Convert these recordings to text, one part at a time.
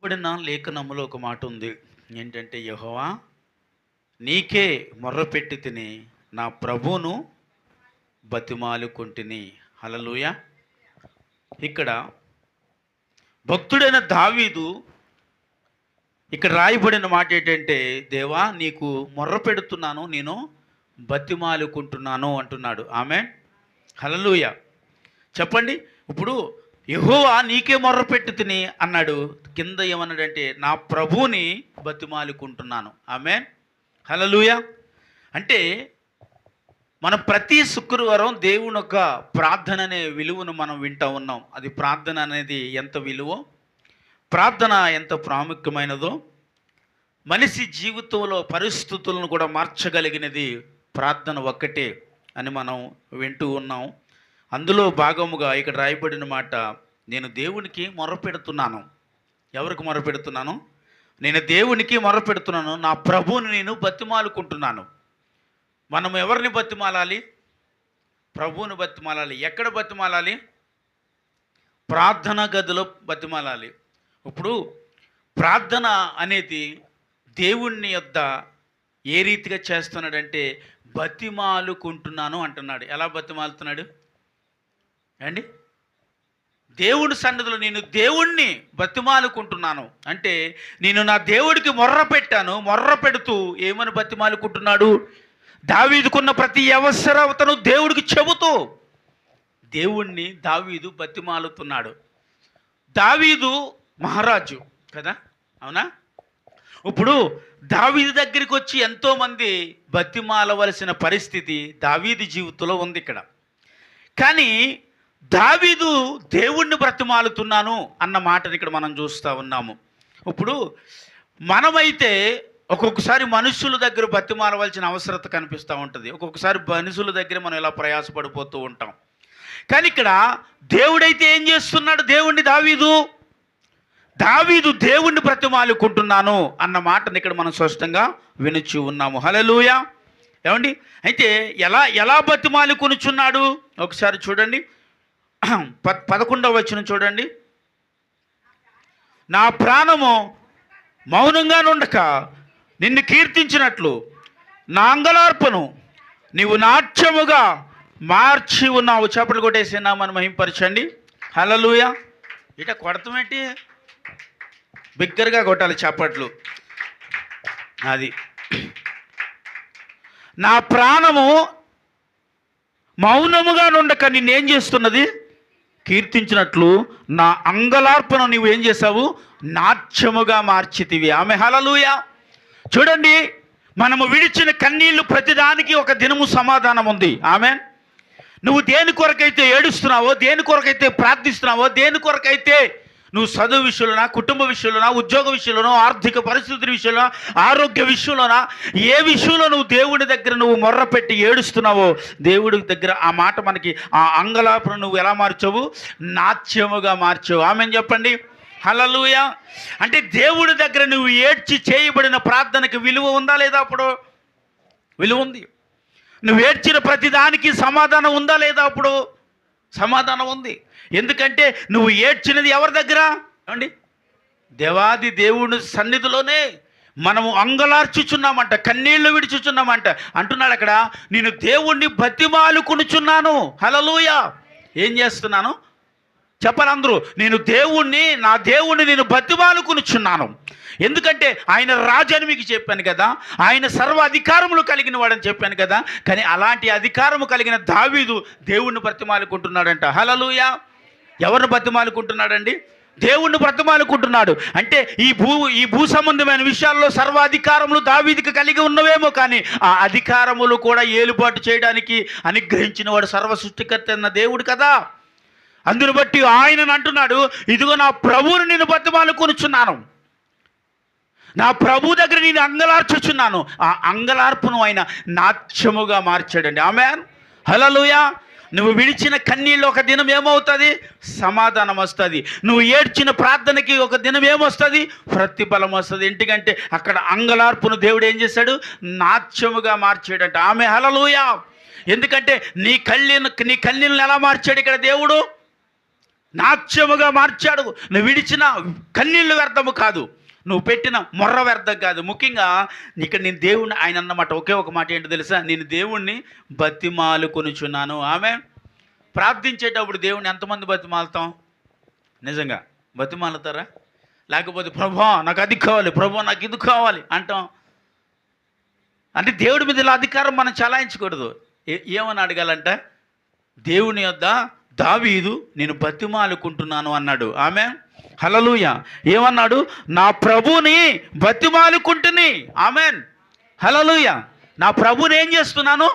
ఇప్పుడున్న లేఖనములో ఒక మాట ఉంది. ఏంటంటే, యెహోవా నీకే మొర్రపెట్టి తిని నా ప్రభువును బతిమాలుకొంటిని. హల్లెలూయా. ఇక్కడ భక్తుడైన దావీదు ఇక్కడ రాయబడిన మాట ఏంటంటే, దేవా నీకు మొర్ర పెడుతున్నాను, నేను బతిమాలుకుంటున్నాను అంటున్నాడు. ఆమేన్. హల్లెలూయా. చెప్పండి. ఇప్పుడు యెహోవా నీకే మొర్ర పెట్టి తిని అన్నాడు. కింద ఏమన్నాడంటే, నా ప్రభువుని బతిమాలుకుంటున్నాను. ఆమేన్. హల్లెలూయా. అంటే మనం ప్రతి శుక్రవారం దేవుని యొక్క ప్రార్థన అనే విలువను మనం వింటూ ఉన్నాం. అది ప్రార్థన అనేది ఎంత విలువో, ప్రార్థన ఎంత ప్రాముఖ్యమైనదో, మనిషి జీవితంలో పరిస్థితులను కూడా మార్చగలిగినది ప్రార్థన ఒక్కటే అని మనం వింటూ ఉన్నాం. అందులో భాగముగా ఇక్కడ రాయబడిన మాట, నేను దేవునికి మొరపెడుతున్నాను. ఎవరికి మొరపెడుతున్నాను? నేను దేవునికి మొరపెడుతున్నాను, నా ప్రభువుని నేను బతిమాలుకుంటున్నాను. మనం ఎవరిని బతిమాలాలి? ప్రభువుని బతిమాలాలి. ఎక్కడ బతిమాలాలి? ప్రార్థన గదిలో బతిమాలాలి. ఇప్పుడు ప్రార్థన అనేది దేవుణ్ణి యొద్ద ఏ రీతిగా చేస్తున్నాడంటే, బతిమాలుకుంటున్నాను అంటున్నాడు. ఎలా బతిమాలుతున్నాడు అండి? దేవుడి సన్నిధిలో నేను దేవుణ్ణి బతిమాలుకుంటున్నాను అంటే, నేను నా దేవుడికి మొర్ర పెట్టాను. మొర్ర పెడుతూ ఏమని బతిమాలుకుంటున్నాడు? దావీదుకున్న ప్రతి అవసరతను దేవుడికి చెబుతూ దేవుణ్ణి దావీదు బతిమాలుతున్నాడు. దావీదు మహారాజు కదా, అవునా? ఇప్పుడు దావీదు దగ్గరికి వచ్చి ఎంతోమంది బతిమాలవలసిన పరిస్థితి దావీదు జీవితంలో ఉంది ఇక్కడ. కానీ దావీదు దేవుణ్ణి బ్రతిమాలుతున్నాను అన్న మాటని ఇక్కడ మనం చూస్తూ ఉన్నాము. ఇప్పుడు మనమైతే ఒక్కొక్కసారి మనుషుల దగ్గర బతిమాలవలసిన అవసరత కనిపిస్తూ ఉంటుంది. ఒక్కొక్కసారి మనుషుల దగ్గర మనం ఇలా ప్రయాసపడిపోతూ ఉంటాం. కానీ ఇక్కడ దేవుడైతే ఏం చేస్తున్నాడు? దావీదు దేవుణ్ణి బ్రతిమాలుకుంటున్నాను అన్న మాటని ఇక్కడ మనం స్పష్టంగా వినుచు ఉన్నాము. హల్లెలూయా. ఏమండి? అయితే ఎలా బతిమాలుకొనుచున్నాడు ఒకసారి చూడండి. 11వ వచనం చూడండి. నా ప్రాణము మౌనంగా నుండక నిన్ను కీర్తించినట్లు నా అంగలార్పను నీవు నాట్యముగా మార్చి ఉన్నావు. చప్పట్లు కొట్టేసినా మనం మహింపరచండి. హల్లెలూయా. ఇట కొడతామేంటి? బిగ్గరగా కొట్టాలి చప్పట్లు. అది నా ప్రాణము మౌనముగా నుండక నిన్నేం చేస్తున్నది? కీర్తించినట్లు నా అంగలార్పణ నీవు ఏం చేసావు? నాట్యముగా మార్చితివి. ఆమె. హల్లెలూయా. చూడండి, మనము విడిచిన కన్నీళ్లు ప్రతిదానికి ఒక దినము సమాధానం ఉంది. ఆమె. నువ్వు దేని కొరకైతే ఏడుస్తున్నావో, దేని కొరకైతే ప్రార్థిస్తున్నావో, దేని కొరకైతే నువ్వు చదువు విషయంలోనా, కుటుంబ విషయంలోనా, ఉద్యోగ విషయంలోనో, ఆర్థిక పరిస్థితుల విషయంలో, ఆరోగ్య విషయంలోనా, ఏ విషయంలో నువ్వు దేవుడి దగ్గర నువ్వు మొర్ర పెట్టి ఏడుస్తున్నావో, దేవుడి దగ్గర ఆ మాట మనకి ఆ అంగలాపను నువ్వు ఎలా మార్చావు? నాట్యముగా మార్చావు. ఆమెన్ చెప్పండి. హల్లెలూయా. అంటే దేవుడి దగ్గర నువ్వు ఏడ్చి చేయబడిన ప్రార్థనకి విలువ ఉందా లేదా? అప్పుడు విలువ ఉంది. నువ్వు ఏడ్చిన ప్రతిదానికి సమాధానం ఉందా లేదా? అప్పుడు సమాధానం ఉంది. ఎందుకంటే నువ్వు ఏడ్చినది ఎవరి దగ్గర అండి? దేవాది దేవుని సన్నిధిలోనే మనము అంగలార్చుచున్నామంట, కన్నీళ్లు విడిచుచున్నామంట. అంటున్నాడు అక్కడ, నేను దేవుణ్ణి బతిమాలుకొనుచున్నాను. హల్లెలూయా. ఏం చేస్తున్నాను చెప్పాలి అందరూ? నా దేవుణ్ణి నేను బతిమాలుకొనుచున్నాను. ఎందుకంటే ఆయన రాజు అని మీకు చెప్పాను కదా, ఆయన సర్వ అధికారములు కలిగిన వాడని చెప్పాను కదా. కానీ అలాంటి అధికారము కలిగిన దావీదు దేవుణ్ణి బ్రతిమాలుకుంటున్నాడంట. హల్లెలూయా. ఎవరిని బ్రతిమాలుకుంటున్నాడండి? దేవుణ్ణి బ్రతిమాలుకుంటున్నాడు. అంటే ఈ భూ సంబంధమైన విషయాల్లో సర్వాధికారములు దావీదుకి కలిగి ఉన్నవేమో, కానీ ఆ అధికారములు కూడా ఏలుబాటు చేయడానికి అనుగ్రహించిన వాడు సర్వ సృష్టికర్త అన్న దేవుడు కదా. అందును బట్టి ఆయనను అంటున్నాడు, ఇదిగో నా ప్రభువుని నేను బతిమాలుకొనుచున్నాను, నా ప్రభు దగ్గర నేను అంగలార్చుచున్నాను. ఆ అంగలార్పును ఆయన నాట్యముగా మార్చాడండి. ఆమేన్. హల్లెలూయా. నువ్వు విడిచిన కన్నీళ్ళు ఒక దినం ఏమవుతుంది? సమాధానం వస్తుంది. నువ్వు ఏడ్చిన ప్రార్థనకి ఒక దినం ఏమొస్తుంది? ప్రతిఫలం వస్తుంది. ఎందుకంటే అక్కడ అంగలార్పును దేవుడు ఏం చేశాడు? నాట్యముగా మార్చాడంట. ఆమె. హల్లెలూయా. ఎందుకంటే నీ కన్నీళ్ళను ఎలా మార్చాడు ఇక్కడ దేవుడు? నాట్యముగా మార్చాడు. నువ్వు విడిచిన కన్నీళ్ళు వ్యర్థము కాదు, నువ్వు పెట్టిన మొర్ర వ్యర్థం కాదు. ముఖ్యంగా ఇక్కడ నేను దేవుణ్ణి, ఆయన అన్నమాట ఒకే ఒక మాట ఏంటో తెలుసా, నేను దేవుణ్ణి బతిమాలుకొనుచున్నాను. ఆమె ప్రార్థించేటప్పుడు దేవుణ్ణి ఎంతమంది బతిమాలుతాం? నిజంగా బతిమాలుతారా? లేకపోతే ప్రభువా నాకు అది కావాలి, ప్రభువా నాకు ఇది కావాలి అంటాం. అంటే దేవుడి మీద ఇలా అధికారం మనం చలాయించకూడదు. ఏమని అడగాలంట? దేవుని యొద్ద దావీదు నేను బతిమాలుకుంటున్నాను అన్నాడు. ఆమె హల్లెలూయా. ఏమన్నాడు? నా ప్రభుని బతిమాలుకుంటుని. Amen hallelujah. నా ప్రభుని ఏం చేస్తున్నాను?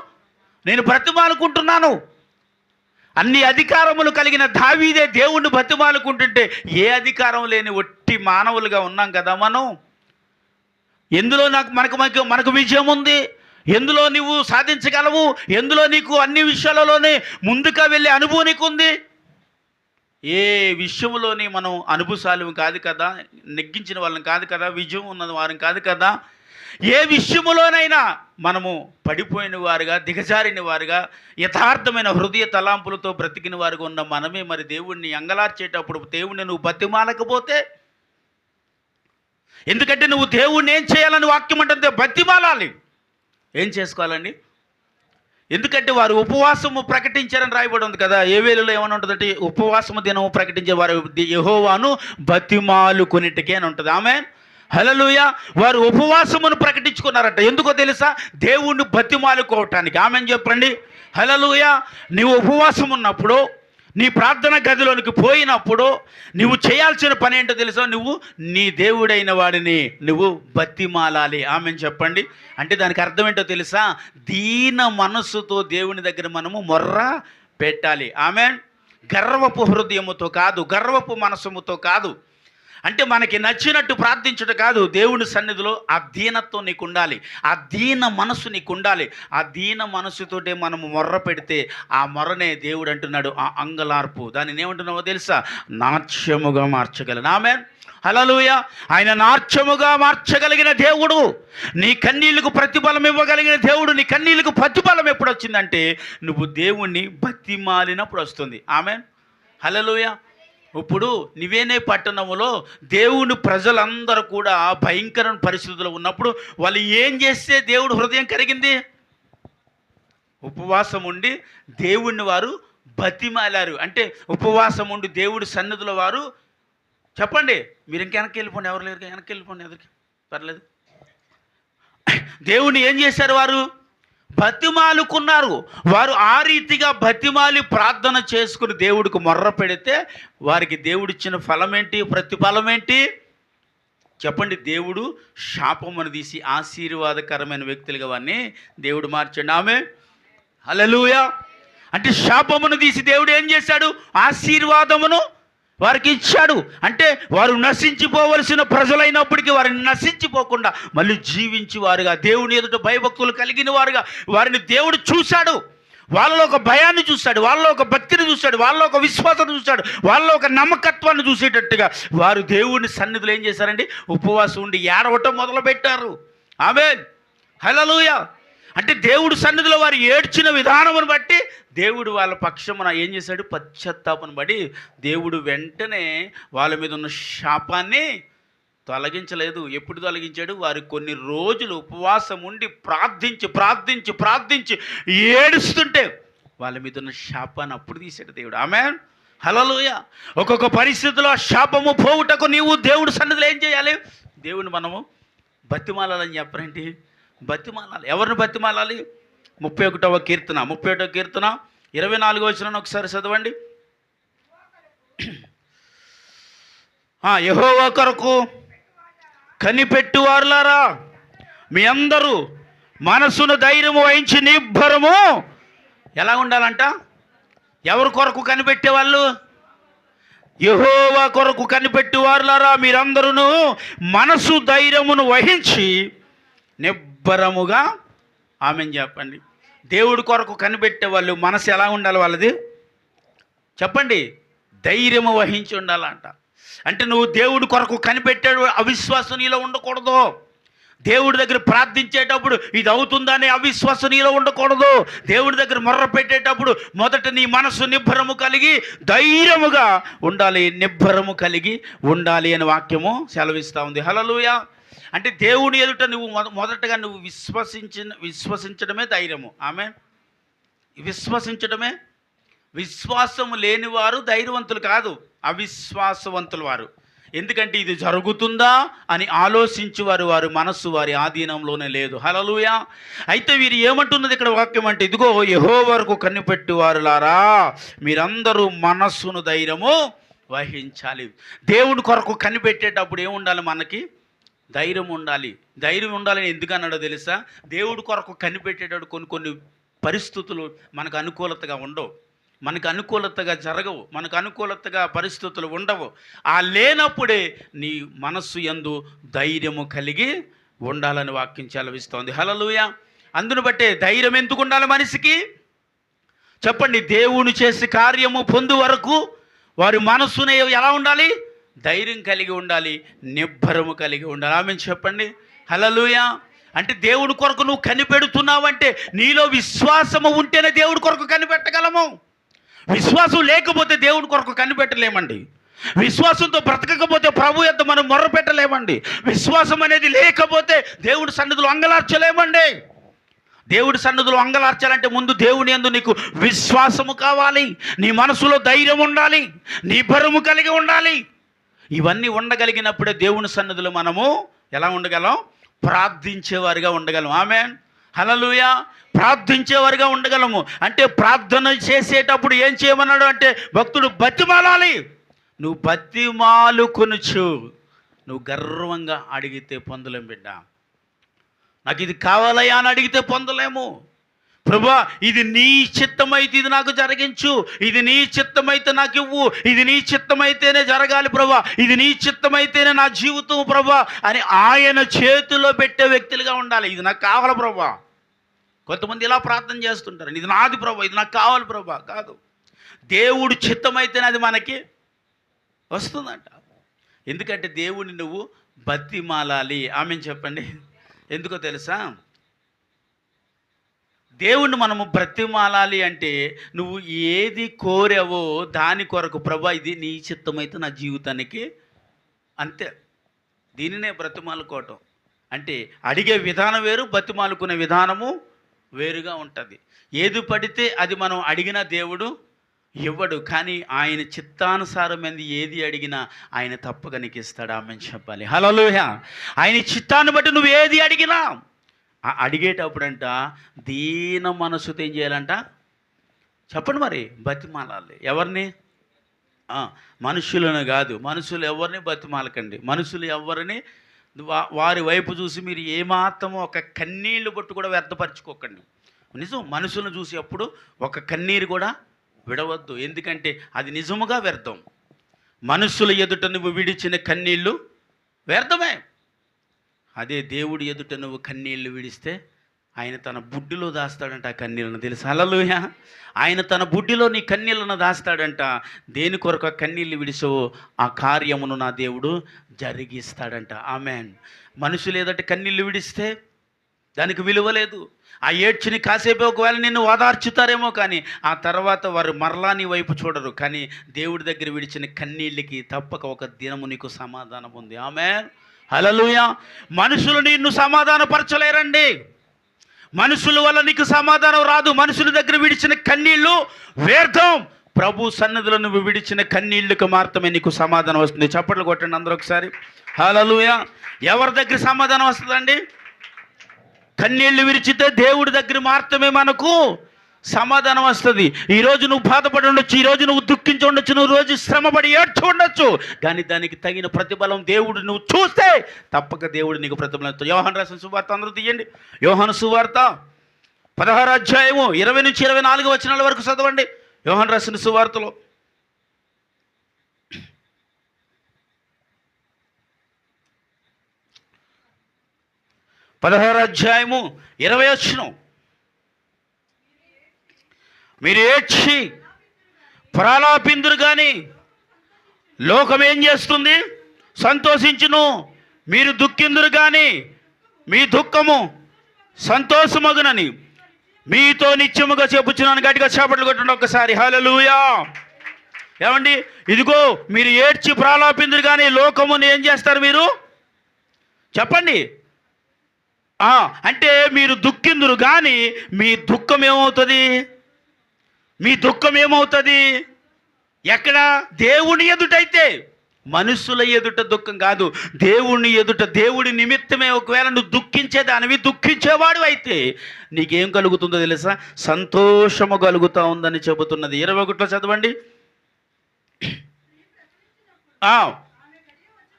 నేను బ్రతిమాలుకుంటున్నాను. అన్ని అధికారములు కలిగిన దావీదే దేవుణ్ణి బతిమాలుకుంటుంటే ఏ అధికారం లేని ఒట్టి మానవులుగా ఉన్నాం కదా మనం. ఎందులో మనకు విజయం ఉంది? ఎందులో నువ్వు సాధించగలవు? ఎందులో నీకు అన్ని విషయాలలోనే ముందుగా వెళ్ళే అనుభవం నీకు ఉంది? ఏ విషయంలోని మనం అనుభవశాలి కాదు కదా, నెగ్గించిన వాళ్ళని కాదు కదా, విజయం ఉన్న వారిని కాదు కదా. ఏ విషయములోనైనా మనము పడిపోయిన వారుగా, దిగజారిన వారుగా, యథార్థమైన హృదయ తలాంపులతో బ్రతికిన వారుగా ఉన్న మనమే మరి దేవుణ్ణి అంగలార్చేటప్పుడు దేవుణ్ణి నువ్వు బతిమాలకపోతే, ఎందుకంటే నువ్వు దేవుణ్ణి ఏం చేయాలని వాక్యం అంటే బతిమాలాలి. ఏం చేసుకోవాలండి? ఎందుకంటే వారు ఉపవాసము ప్రకటించారని రాయబడి ఉంది కదా. ఏ వేళలో ఏమని ఉంటుందంటే ఉపవాసము దినము ప్రకటించే వారు యెహోవాను బతిమాలుకొనిటికే అని ఉంటుంది. ఆమె హల్లెలూయా. వారు ఉపవాసమును ప్రకటించుకున్నారట. ఎందుకో తెలుసా? దేవుణ్ణి బతిమాలుకోవటానికి. ఆమెను చెప్పండి హల్లెలూయా. నీవు ఉపవాసం ఉన్నప్పుడు, నీ ప్రార్థన గదిలోనికి పోయినప్పుడు నువ్వు చేయాల్సిన పని ఏంటో తెలుసా? నువ్వు నీ దేవుడైన వాడిని నువ్వు బతిమాలాలి. ఆమెను చెప్పండి. అంటే దానికి అర్థం ఏంటో తెలుసా? దీన మనస్సుతో దేవుని దగ్గర మనము మొర్ర పెట్టాలి. ఆమెన్. గర్వపు హృదయముతో కాదు, గర్వపు మనస్సుముతో కాదు. అంటే మనకి నచ్చినట్టు ప్రార్థించుట కాదు. దేవుని సన్నిధిలో ఆ దీనత్వం నీకు ఉండాలి, ఆ దీన మనస్సు నీకు ఉండాలి. ఆ దీన మనస్సుతోటే మనము మొర్ర పెడితే ఆ మొర్రనే దేవుడు అంటున్నాడు ఆ అంగలార్పు. దానిని ఏమంటున్నావో తెలుసా? నాట్యముగా మార్చగలను. ఆమేన్ హల్లెలూయా. ఆయన నాట్యముగా మార్చగలిగిన దేవుడు. నీ కన్నీళ్లకు ప్రతిఫలం ఇవ్వగలిగిన దేవుడు. నీ కన్నీళ్లకు ప్రతిఫలం ఎప్పుడు వచ్చిందంటే నువ్వు దేవుణ్ణి బతిమాలినప్పుడు వస్తుంది. ఆమేన్ హల్లెలూయా. ఇప్పుడు నివేనే పట్టణంలో దేవుని ప్రజలందరూ కూడా భయంకర పరిస్థితుల్లో ఉన్నప్పుడు వాళ్ళు ఏం చేస్తే దేవుడు హృదయం కరిగింది? ఉపవాసం ఉండి దేవుణ్ణి వారు బతిమాలారు. అంటే ఉపవాసం ఉండి దేవుడి సన్నిధిలో వారు, చెప్పండి మీరు ఇంక వెనక్కి వెళ్ళిపోండి, ఎవరు లేరు వెనక్కి వెళ్ళిపోండి, ఎదురుకి పర్లేదు. దేవుణ్ణి ఏం చేశారు? వారు బతిమాలుకున్నారు. వారు ఆ రీతిగా బతిమాలి ప్రార్థన చేసుకుని దేవుడికి మొర్ర పెడితే వారికి దేవుడిచ్చిన ఫలం ఏంటి? ప్రతిఫలం ఏంటి? చెప్పండి. దేవుడు శాపమును తీసి ఆశీర్వాదకరమైన వ్యక్తులుగా వారిని దేవుడు మార్చండి. ఆమె హల్లెలూయా. అంటే శాపమును తీసి దేవుడు ఏం చేశాడు? ఆశీర్వాదమును వారికి ఇచ్చాడు. అంటే వారు నశించిపోవలసిన ప్రజలైనప్పటికీ వారిని నశించిపోకుండా మళ్ళీ జీవించి వారుగా, దేవుని ఎదుట భయభక్తులు కలిగిన వారుగా వారిని దేవుడు చూశాడు. వాళ్ళలో ఒక భయాన్ని చూశాడు, వాళ్ళలో ఒక భక్తిని చూశాడు, వాళ్ళలో ఒక విశ్వాసాన్ని చూశాడు, వాళ్ళలో ఒక నమ్మకత్వాన్ని చూసేటట్టుగా వారు దేవుని సన్నిధిలో ఏం చేశారండి? ఉపవాసం ఉండి ఏడవటం మొదలుపెట్టారు. ఆమేన్ హల్లెలూయా. అంటే దేవుడు సన్నిధిలో వారు ఏడ్చిన విధానమును బట్టి దేవుడు వాళ్ళ పక్షమున ఏం చేశాడు? పశ్చాత్తాపను బడి దేవుడు వెంటనే వాళ్ళ మీద ఉన్న శాపాన్ని తొలగించలేదు. ఎప్పుడు తొలగించాడు? వారు కొన్ని రోజులు ఉపవాసం ఉండి ప్రార్థించి ప్రార్థించి ప్రార్థించి ఏడుస్తుంటే వాళ్ళ మీద ఉన్న శాపాన్ని అప్పుడు తీసాడు దేవుడు. ఆమేన్ హల్లెలూయా. ఒక్కొక్క పరిస్థితిలో శాపము పోవుటకు నీవు దేవుడి సన్నిధిలో ఏం చేయాలి? దేవుని మనము బతిమాలాలని చెప్పరేంటి? బతిమాలాలి. ఎవరిని బతిమాలాలి? 31వ కీర్తన 24వ వచనం ఒకసారి చదవండి. యెహోవా కొరకు కనిపెట్టువారులారా మీ అందరూ మనసును ధైర్యము వహించి నిబ్బరము. ఎలా ఉండాలంట? ఎవరి కొరకు కనిపెట్టేవాళ్ళు? యెహోవా కొరకు కనిపెట్టువారులారా మీరందరూ మనసు ధైర్యమును వహించి నిబ్బరముగా. ఆమెన్ చెప్పండి. దేవుడి కొరకు కనిపెట్టే వాళ్ళు మనసు ఎలా ఉండాలి? వాళ్ళది చెప్పండి. ధైర్యము వహించి ఉండాలంట. అంటే నువ్వు దేవుడి కొరకు కనిపెట్టాడు, అవిశ్వాసం నీలో ఉండకూడదు. దేవుడి దగ్గర ప్రార్థించేటప్పుడు ఇది అవుతుందనే అవిశ్వాసం నీలో ఉండకూడదు. దేవుడి దగ్గర మొర్ర పెట్టేటప్పుడు మొదట నీ మనసు నిబ్బరము కలిగి ధైర్యముగా ఉండాలి, నిబ్బరము కలిగి ఉండాలి అని వాక్యము సెలవిస్తూ ఉంది. హల్లెలూయా. అంటే దేవుని ఎదుట నువ్వు మొదటగా నువ్వు విశ్వసించడమే ధైర్యము. ఆమేన్. విశ్వసించడమే. విశ్వాసము లేనివారు ధైర్యవంతులు కాదు, అవిశ్వాసవంతులు వారు. ఎందుకంటే ఇది జరుగుతుందా అని ఆలోచించేవారు వారి మనస్సు వారి ఆధీనంలోనే లేదు. హల్లెలూయా. అయితే వీరు ఏమంటున్నది ఇక్కడ వాక్యం అంటే, ఇదిగో యెహోవాకు కనిపెట్టువారులారా మీరందరూ మనస్సును ధైర్యము వహించాలి. దేవుని కొరకు కనిపెట్టేటప్పుడు ఏముండాలి? మనకి ధైర్యం ఉండాలి. ధైర్యం ఉండాలని ఎందుకన్నాడో తెలుసా? దేవుడి కొరకు కనిపెట్టేటప్పుడు కొన్ని పరిస్థితులు మనకు అనుకూలతగా ఉండవు, మనకు అనుకూలతగా జరగవు, మనకు అనుకూలతగా పరిస్థితులు ఉండవు. ఆ లేనప్పుడే నీ మనస్సు యందు ధైర్యము కలిగి ఉండాలని వాక్యం సెలవిస్తోంది. హల్లెలూయా. అందును బట్టే ధైర్యం ఎందుకు ఉండాలి మనిషికి? చెప్పండి. దేవుని చేసే కార్యము పొందు వరకు వారి మనస్సునే ఎలా ఉండాలి? ధైర్యం కలిగి ఉండాలి, నిబ్బరము కలిగి ఉండాలి. ఆమేన్ చెప్పండి. హల్లెలూయా. అంటే దేవుడి కొరకు నువ్వు కనిపెడుతున్నావంటే నీలో విశ్వాసము ఉంటేనే దేవుడి కొరకు కనిపెట్టగలము. విశ్వాసం లేకపోతే దేవుడి కొరకు కనిపెట్టలేమండి. విశ్వాసంతో బ్రతకకపోతే ప్రభు యొద్ద మనం మొర్ర పెట్టలేమండి. విశ్వాసం అనేది లేకపోతే దేవుడి సన్నిధిలో అంగలార్చలేమండి. దేవుడి సన్నిధిలో అంగలార్చాలంటే ముందు దేవుని యందు నీకు విశ్వాసము కావాలి, నీ మనసులో ధైర్యం ఉండాలి, నిబ్బరము కలిగి ఉండాలి. ఇవన్నీ ఉండగలిగినప్పుడే దేవుని సన్నిధిలో మనము ఎలా ఉండగలం? ప్రార్థించేవారిగా ఉండగలం. ఆమేన్. హల్లెలూయా. ప్రార్థించేవారిగా ఉండగలము. అంటే ప్రార్థన చేసేటప్పుడు ఏం చేయమన్నాడు అంటే, భక్తుడు బతిమాలాలి. నువ్వు బతిమాలు కొనుచు, నువ్వు గర్వంగా అడిగితే పొందలేం బిడ్డ. నాకు ఇది కావాలయ్యా అని అడిగితే పొందలేము. ప్రభువా ఇది నీ చిత్తమైతే ఇది నాకు జరిగించు, ఇది నీ చిత్తమైతే నాకు ఇవ్వు, ఇది నీ చిత్తమైతేనే జరగాలి ప్రభువా, ఇది నీ చిత్తమైతేనే నా జీవితం ప్రభువా అని ఆయన చేతిలో పెట్టే వ్యక్తులుగా ఉండాలి. ఇది నాకు కావాలి ప్రభువా. కొంతమంది ఇలా ప్రార్థన చేస్తుంటారు, ఇది నాది ప్రభువా, ఇది నాకు కావాలి ప్రభువా. కాదు, దేవుడు చిత్తమైతేనే అది మనకి వస్తుందంట. ఎందుకంటే దేవుడిని నువ్వు బతిమాలాలి. ఆమేన్ చెప్పండి. ఎందుకో తెలుసా? దేవుణ్ణి మనము బ్రతిమాలాలి అంటే నువ్వు ఏది కోరావో దాని కొరకు ప్రభువా ఇది నీ చిత్తమైతే నా జీవితానికి, అంతే. దీనినే బ్రతిమాలుకోవటం అంటే. అడిగే విధానం వేరు, బతిమాలుకునే విధానము వేరుగా ఉంటుంది. ఏది పడితే అది మనం అడిగినా దేవుడు ఇవ్వడు, కానీ ఆయన చిత్తానుసారమైనది ఏది అడిగినా ఆయన తప్పక నీకు ఇస్తాడు. ఆమేన్ చెప్పాలి. హల్లెలూయా. ఆయన చిత్తాన్ని బట్టి నువ్వు ఏది అడిగినా అడిగేటప్పుడంట దీన మనసుతో ఏం చేయాలంట? చెప్పండి మరి. బతిమాలాలి. ఎవరిని? మనుషులను కాదు. మనుషులు ఎవరిని బతిమాలకండి. మనుషులు ఎవరిని వారి వైపు చూసి మీరు ఏమాత్రమో ఒక కన్నీళ్ళు బొట్టు కూడా వ్యర్థపరచుకోకండి. నిజం, మనుషులను చూసి అప్పుడు ఒక కన్నీరు కూడా విడవద్దు. ఎందుకంటే అది నిజముగా వ్యర్థం. మనుషుల ఎదుట నువ్వు విడిచిన కన్నీళ్ళు వ్యర్థమే. అదే దేవుడి ఎదుట నువ్వు కన్నీళ్లు విడిస్తే ఆయన తన బుడ్డిలో దాస్తాడంట ఆ కన్నీళ్ళను. తెలుసు? హల్లెలూయా. ఆయన తన బుడ్డిలో నీ కన్నీళ్ళను దాస్తాడంట. దేని కొరకు ఆ కన్నీళ్ళు విడిసో ఆ కార్యమును నా దేవుడు జరిగిస్తాడంట. ఆమేన్. మనుషులు ఎదుట కన్నీళ్ళు విడిస్తే దానికి విలువ లేదు. ఆ ఏడ్చిని కాసేపు ఒకవేళ నిన్ను ఓదార్చుతారేమో, కానీ ఆ తర్వాత వారు మరలా నీ వైపు చూడరు. కానీ దేవుడి దగ్గర విడిచిన కన్నీళ్ళకి తప్పక ఒక దినము నీకు సమాధానం ఉంది. ఆమేన్. హల్లెలూయా. మనుషులు నిన్ను సమాధానపరచలేరండి. మనుషుల వల్ల నీకు సమాధానం రాదు. మనుషుల దగ్గర విడిచిన కన్నీళ్ళు వ్యర్థం. ప్రభు సన్నిధిలో నువ్వు విడిచిన కన్నీళ్ళకు మాత్రమే నీకు సమాధానం వస్తుంది. చప్పట్లు కొట్టండి అందరూ ఒకసారి. హల్లెలూయా. ఎవరి దగ్గర సమాధానం వస్తుందండి? కన్నీళ్లు విరిచితే దేవుడి దగ్గర మాత్రమే మనకు సమాధానం వస్తుంది. ఈరోజు నువ్వు బాధపడి ఉండొచ్చు, ఈరోజు నువ్వు దుఃఖించి ఉండొచ్చు, నువ్వు రోజు శ్రమపడి ఏడ్చి ఉండొచ్చు, కానీ దానికి తగిన ప్రతిఫలం దేవుడు నువ్వు చూస్తే తప్పక దేవుడు నీకు ప్రతిఫలం ఇస్తాడు. యోహాను రాసిన సువార్త అందరూ తీయండి. యోహాను సువార్త 16వ అధ్యాయము 20 నుంచి 24 వచనాల వరకు చదవండి. యోహాను రాసిన సువార్తలో 16వ అధ్యాయము 20వ వచనం. మీరు ఏడ్చి ప్రలాపిందురు కానీ లోకం ఏం చేస్తుంది? సంతోషించును. మీరు దుఃఖిందురు కానీ మీ దుఃఖము సంతోషమగునని మీతో నిత్యముగా చెప్పుచున్నాను. గట్టిగా చేపట్లు కొట్టండి ఒక్కసారి. హల్లెలూయా. ఏమండి, ఇదిగో మీరు ఏడ్చి ప్రాలాపిందురు కానీ లోకముని ఏం చేస్తారు మీరు చెప్పండి? అంటే మీరు దుఃఖిందురు కానీ మీ దుఃఖం ఏమవుతుంది? మీ దుఃఖం ఏమవుతుంది? ఎక్కడ? దేవుని ఎదుటైతే. మనుషుల ఎదుట దుఃఖం కాదు, దేవుని ఎదుట. దేవుడి నిమిత్తమే ఒకవేళ నువ్వు దుఃఖించేదానివి, దుఃఖించేవాడు అయితే నీకేం కలుగుతుందో తెలుసా? సంతోషము కలుగుతూ ఉందని చెబుతున్నది. 21లో చదవండి.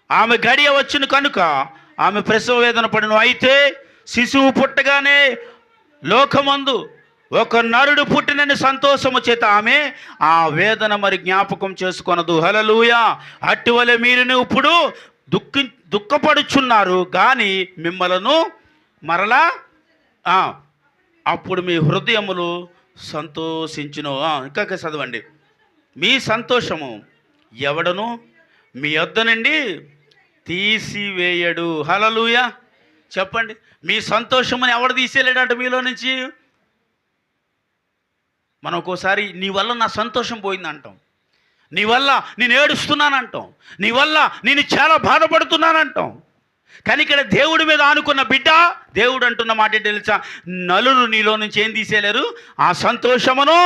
ఆమె గడియ వచ్చును కనుక ఆమె ప్రసవ వేదన పడును. అయితే శిశువు పుట్టగానే లోకమందు ఒక నరుడు పుట్టినని సంతోషము చేత ఆమె ఆ వేదన మరి జ్ఞాపకం చేసుకొనదు. హల్లెలూయా. అటువలే మీరు ఇప్పుడు దుఃఖపడుచున్నారు కానీ మిమ్మలను మరలా అప్పుడు మీ హృదయములు సంతోషించును. ఇంకా చదవండి. మీ సంతోషము ఎవడను మీ యొద్ద నుండి తీసివేయడు. హల్లెలూయా. చెప్పండి, మీ సంతోషముని ఎవడు తీసేయలేడంట మీలో నుంచి? మనం ఒక్కోసారి నీ వల్ల నా సంతోషం పోయింది అంటాం, నీ వల్ల నేను ఏడుస్తున్నాను అంటాం, నీ వల్ల నేను చాలా బాధపడుతున్నానంటాం. కానీ ఇక్కడ దేవుడి మీద ఆనుకున్న బిడ్డ, దేవుడు అంటున్న మాట ఏంటి తెలుసా? నలురు నీలో నుంచి ఏం తీసేయలేరు? ఆ సంతోషమును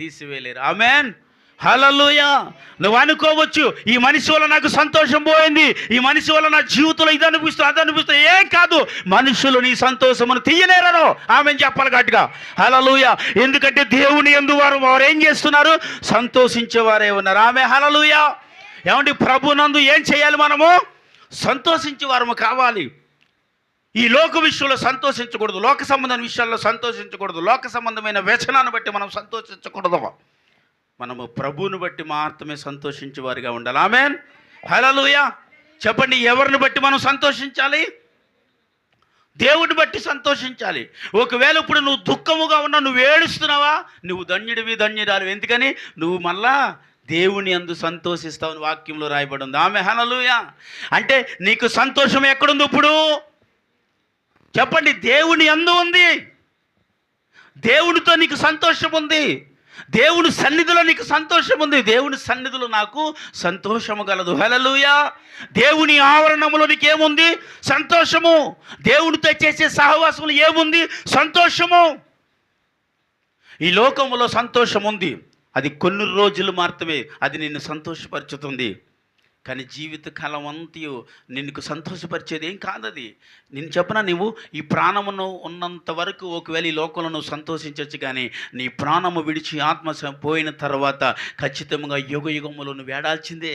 తీసివేయలేరు. ఆమేన్. హల్లెలూయా. నువ్వు అనుకోవచ్చు, ఈ మనిషి వల్ల నాకు సంతోషం పోయింది, ఈ మనిషి వల్ల నా జీవితంలో ఇది అనిపిస్తూ అది అనిపిస్తూ. ఏం కాదు, మనుషులు నీ సంతోషమును తీయలేరను. ఆమెను చెప్పాలి గట్టిగా. హల్లెలూయా. ఎందుకంటే దేవుని యందు వారు ఏం చేస్తున్నారు? సంతోషించేవారే ఉన్నారు. ఆమె. హల్లెలూయా. ఏమండి, ప్రభునందు ఏం చేయాలి? మనము సంతోషించే వారము కావాలి. ఈ లోక విషయంలో సంతోషించకూడదు, లోక సంబంధమైన విషయాల్లో సంతోషించకూడదు, లోక సంబంధమైన వ్యసనాన్ని బట్టి మనం సంతోషించకూడదు. మనము ప్రభువుని బట్టి మాత్రమే సంతోషించే వారిగా ఉండాలి. ఆమేన్. హల్లెలూయా. చెప్పండి, ఎవరిని బట్టి మనం సంతోషించాలి? దేవుడిని బట్టి సంతోషించాలి. ఒకవేళ ఇప్పుడు నువ్వు దుఃఖముగా ఉన్నా, నువ్వు ఏడుస్తున్నావా, నువ్వు ధన్యుడివి, ధన్యురాలు. ఎందుకని? నువ్వు మళ్ళా దేవుని యందు సంతోషిస్తావని వాక్యంలో రాయబడి ఉంది. ఆమె. హల్లెలూయా. అంటే నీకు సంతోషం ఎక్కడుంది ఇప్పుడు చెప్పండి? దేవుని యందు ఉంది. దేవునితో నీకు సంతోషం ఉంది, దేవుని సన్నిధిలో నీకు సంతోషం ఉంది. దేవుని సన్నిధిలో నాకు సంతోషము కలదు. హల్లెలూయా. దేవుని ఆవరణములో నీకేముంది? సంతోషము. దేవునితో చేసే సహవాసములు ఏముంది? సంతోషము. ఈ లోకములో సంతోషం ఉంది, అది కొన్ని రోజులు మాత్రమే అది నిన్ను సంతోషపరుచుతుంది. కానీ జీవితకాలం అంతయు నిన్ను సంతోషపరిచేది ఏం కాదది. నేను చెప్పిన, నువ్వు ఈ ప్రాణమును ఉన్నంత వరకు ఒకవేళ ఈ లోకంలో నువ్వు సంతోషించవచ్చు, కానీ నీ ప్రాణము విడిచి ఆత్మ పోయిన తర్వాత ఖచ్చితంగా యుగ యుగములో నువ్వు వేడాల్సిందే.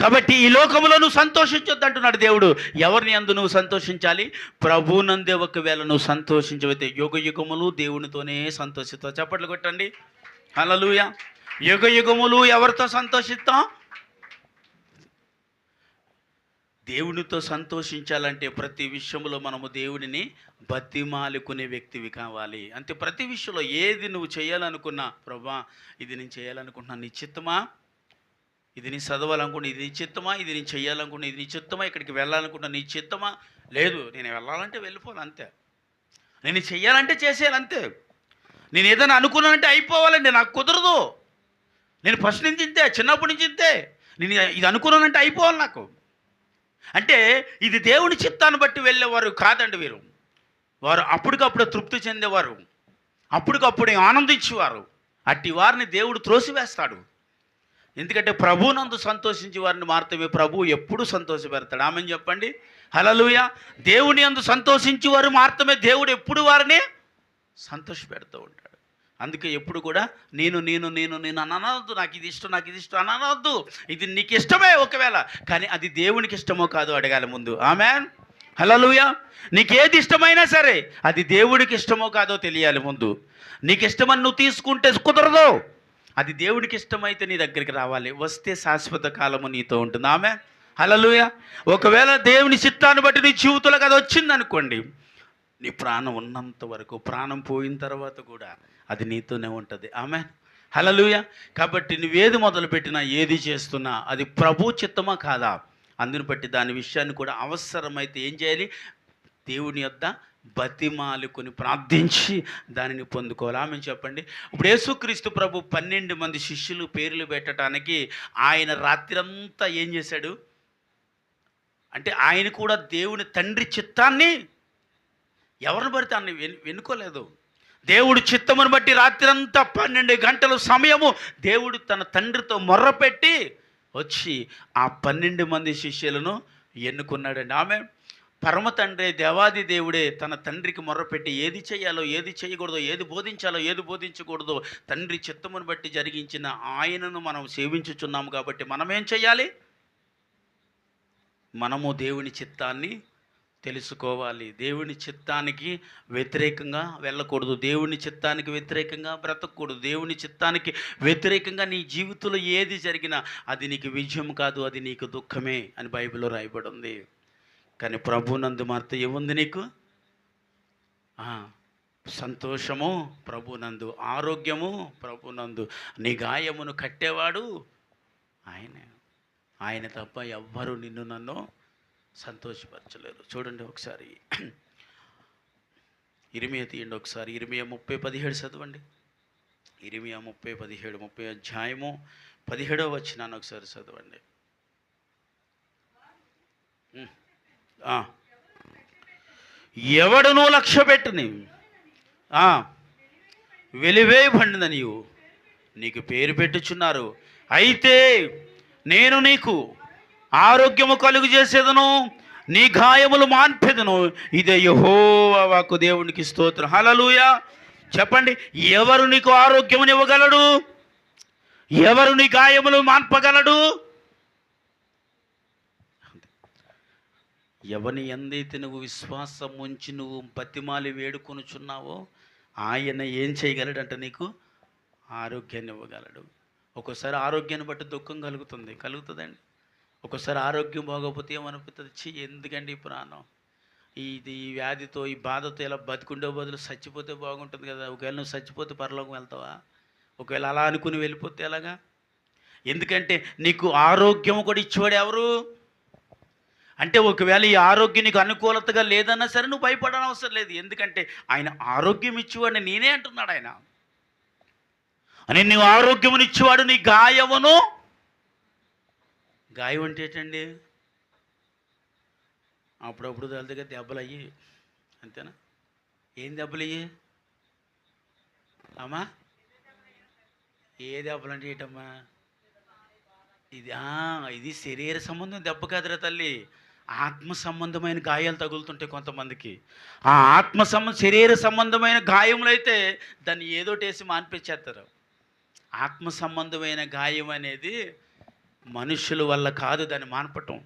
కాబట్టి ఈ లోకములో నువ్వు సంతోషించొద్దు అంటున్నాడు దేవుడు. ఎవరిని అందు నువ్వు సంతోషించాలి? ప్రభువునందే ఒకవేళ నువ్వు సంతోషించవైతే యుగ యుగములు దేవునితోనే సంతోషిస్తావు. చప్పట్లు కొట్టండి. హల్లెలూయా. యుగ యుగములు ఎవరితో సంతోషిస్తాం? దేవునితో సంతోషించాలంటే ప్రతి విషయంలో మనము దేవుడిని బతిమాలుకునే వ్యక్తివి కావాలి. అంతే. ప్రతి విషయంలో ఏది నువ్వు చేయాలనుకున్నా, ప్రభా ఇది నేను చేయాలనుకుంటున్నా, నీ చిత్తమా? ఇది నేను చదవాలనుకుంటున్నా, ఇది నీ చిత్తమా? ఇది నేను చేయాలనుకుంటున్నా, ఇది నీ చిత్తమా? ఇక్కడికి వెళ్ళాలనుకుంటున్నా, నీ చిత్తమా? లేదు, నేను వెళ్ళాలంటే వెళ్ళిపోవాలి అంతే. నేను చేయాలంటే చేసేయాలి అంతే. నేను ఏదైనా అనుకున్నానంటే అయిపోవాలండి, నాకు కుదరదు. నేను ఫస్ట్ నుంచి ఇంతే, చిన్నప్పటి నుంచి ఇంతే. నేను ఇది అనుకున్నానంటే అయిపోవాలి నాకు. అంటే ఇది దేవుని చిత్తాన్ని బట్టి వెళ్ళేవారు కాదండి వీరు. వారు అప్పటికప్పుడు తృప్తి చెందేవారు, అప్పటికప్పుడు ఆనందించేవారు. అట్టి వారిని దేవుడు త్రోసివేస్తాడు. ఎందుకంటే ప్రభువునందు సంతోషించే వారిని మాత్రమే ప్రభు ఎప్పుడు సంతోషపెడతాడు. ఆమెను చెప్పండి. హల్లెలూయా. దేవుని యందు సంతోషించే వారు మాత్రమే దేవుడు ఎప్పుడు వారిని సంతోషపెడుతూ ఉంటాడు. అందుకే ఎప్పుడు కూడా నేను నేను నేను నేను అనవద్దు, నాకు ఇది ఇష్టం, నాకు ఇది ఇష్టం అనవద్దు. ఇది నీకు ఇష్టమే ఒకవేళ, కానీ అది దేవునికి ఇష్టమో కాదో అడగాలి ముందు. ఆమేన్. హల్లెలూయా. నీకు ఏది ఇష్టమైనా సరే అది దేవుడికి ఇష్టమో కాదో తెలియాలి ముందు. నీకు ఇష్టమని నువ్వు తీసుకుంటే కుదరదు. అది దేవుడికి ఇష్టమైతే నీ దగ్గరికి రావాలి. వస్తే శాశ్వత కాలము నీతో ఉంటుంది. ఆమేన్. హల్లెలూయా. ఒకవేళ దేవుని చిత్తాన్ని బట్టి నీ జీవితంలోకి అది వచ్చిందనుకోండి, నీ ప్రాణం ఉన్నంత వరకు, ప్రాణం పోయిన తర్వాత కూడా అది నీతోనే ఉంటుంది. ఆమేన్. హల్లెలూయా. కాబట్టి నువ్వేది మొదలుపెట్టినా, ఏది చేస్తున్నా అది ప్రభు చిత్తమా కాదా అందుని బట్టి దాని విషయాన్ని కూడా అవసరమైతే ఏం చేయాలి? దేవుని యొద్ద బతిమాలుకొని ప్రార్థించి దానిని పొందుకోవాలి. ఆమె చెప్పండి. ఇప్పుడు యేసుక్రీస్తు ప్రభు 12 మంది శిష్యులు పేర్లు పెట్టడానికి ఆయన రాత్రంతా ఏం చేశాడు అంటే, ఆయన కూడా దేవుని తండ్రి చిత్తాన్ని ఎవరిని పడితే అన్ని వెనుకోలేదు. దేవుడు చిత్తమును బట్టి రాత్రంతా 12 గంటల సమయము దేవుడు తన తండ్రితో మొర్రపెట్టి వచ్చి ఆ 12 మంది శిష్యులను ఎన్నుకున్నాడండి. ఆమె పరమ తండ్రి దేవాది దేవుడే తన తండ్రికి మొర్రపెట్టి ఏది చేయాలో, ఏది చేయకూడదో, ఏది బోధించాలో, ఏది బోధించకూడదో తండ్రి చిత్తమును బట్టి జరిగించిన ఆయనను మనం సేవించుచున్నాము. కాబట్టి మనమేం చేయాలి? మనము దేవుని చిత్తాన్ని తెలుసుకోవాలి. దేవుని చిత్తానికి వ్యతిరేకంగా వెళ్ళకూడదు. దేవుని చిత్తానికి వ్యతిరేకంగా బ్రతకూడదు. దేవుని చిత్తానికి వ్యతిరేకంగా నీ జీవితంలో ఏది జరిగినా అది నీకు విజయం కాదు, అది నీకు దుఃఖమే అని బైబిల్లో రాయబడి ఉంది. కానీ ప్రభునందు మాత్రం ఏముంది నీకు? సంతోషము ప్రభునందు, ఆరోగ్యము ప్రభునందు. నీ గాయమును కట్టేవాడు ఆయనే. ఆయన తప్ప ఎవ్వరు నిన్ను నన్ను సంతోషపరచలేరు. చూడండి ఒకసారి ఇర్మియా తీయండి ఒకసారి. ఇర్మియా 30:17 చదవండి. ఇర్మియా 30:17 30 అధ్యాయము 17వ వచనాన్ని ఒకసారి చదవండి. ఎవడనూ లక్ష్య పెట్టుని వెలివేయబడిన నీకు పేరు పెట్టుచున్నారు. అయితే నేను నీకు ఆరోగ్యము కలుగు చేసేదను, నీ గాయములు మాన్పెదను. ఇదే యెహోవా వాక్కు. దేవునికి స్తోత్రం. హల్లెలూయా. చెప్పండి, ఎవరు నీకు ఆరోగ్యమునివ్వగలడు? ఎవరు నీ గాయములు మాన్పగలడు? ఎవని ఎందైతే నువ్వు విశ్వాసం ఉంచి నువ్వు బతిమాలి వేడుకొనుచున్నావో ఆయన ఏం చేయగలడంట? నీకు ఆరోగ్యాన్ని ఇవ్వగలడు. ఒక్కోసారి ఆరోగ్యాన్ని బట్టి దుఃఖం కలుగుతుందండి. ఒక్కోసారి ఆరోగ్యం బాగోకపోతే ఏమనిపిస్తుంది? ఎందుకండి ఈ ప్రాణం, ఈ వ్యాధితో, ఈ బాధతో ఇలా బతికుండే బదులు చచ్చిపోతే బాగుంటుంది కదా. ఒకవేళ నువ్వు చచ్చిపోతే పరలోకం వెళ్తావా? ఒకవేళ అలా అనుకుని వెళ్ళిపోతే ఎలాగా? ఎందుకంటే నీకు ఆరోగ్యం కూడా ఇచ్చేవాడు ఎవరు అంటే, ఒకవేళ ఈ ఆరోగ్యం నీకు అనుకూలతగా లేదన్నా సరే నువ్వు భయపడని అవసరం లేదు. ఎందుకంటే ఆయన ఆరోగ్యం ఇచ్చేవాడిని నేనే అంటున్నాడు ఆయన. అని నువ్వు ఆరోగ్యమును ఇచ్చేవాడు. నీ గాయమును, గాయం అంటే ఏంటండి? అప్పుడప్పుడు దగ్గర దెబ్బలు అయ్యి, అంతేనా? ఏం దెబ్బలు అయ్యి అమ్మా? ఏ దెబ్బలు అంటే ఏంటమ్మా? ఇది శరీర సంబంధం దెబ్బ కాదురా తల్లి. ఆత్మ సంబంధమైన గాయాలు తగులుతుంటాయి కొంతమందికి. ఆ శరీర సంబంధమైన గాయములైతే దాన్ని ఏదోటి వేసి మాన్పించేస్తారు. ఆత్మ సంబంధమైన గాయం అనేది మనుషుల వల్ల కాదు దాన్ని మాన్పటం.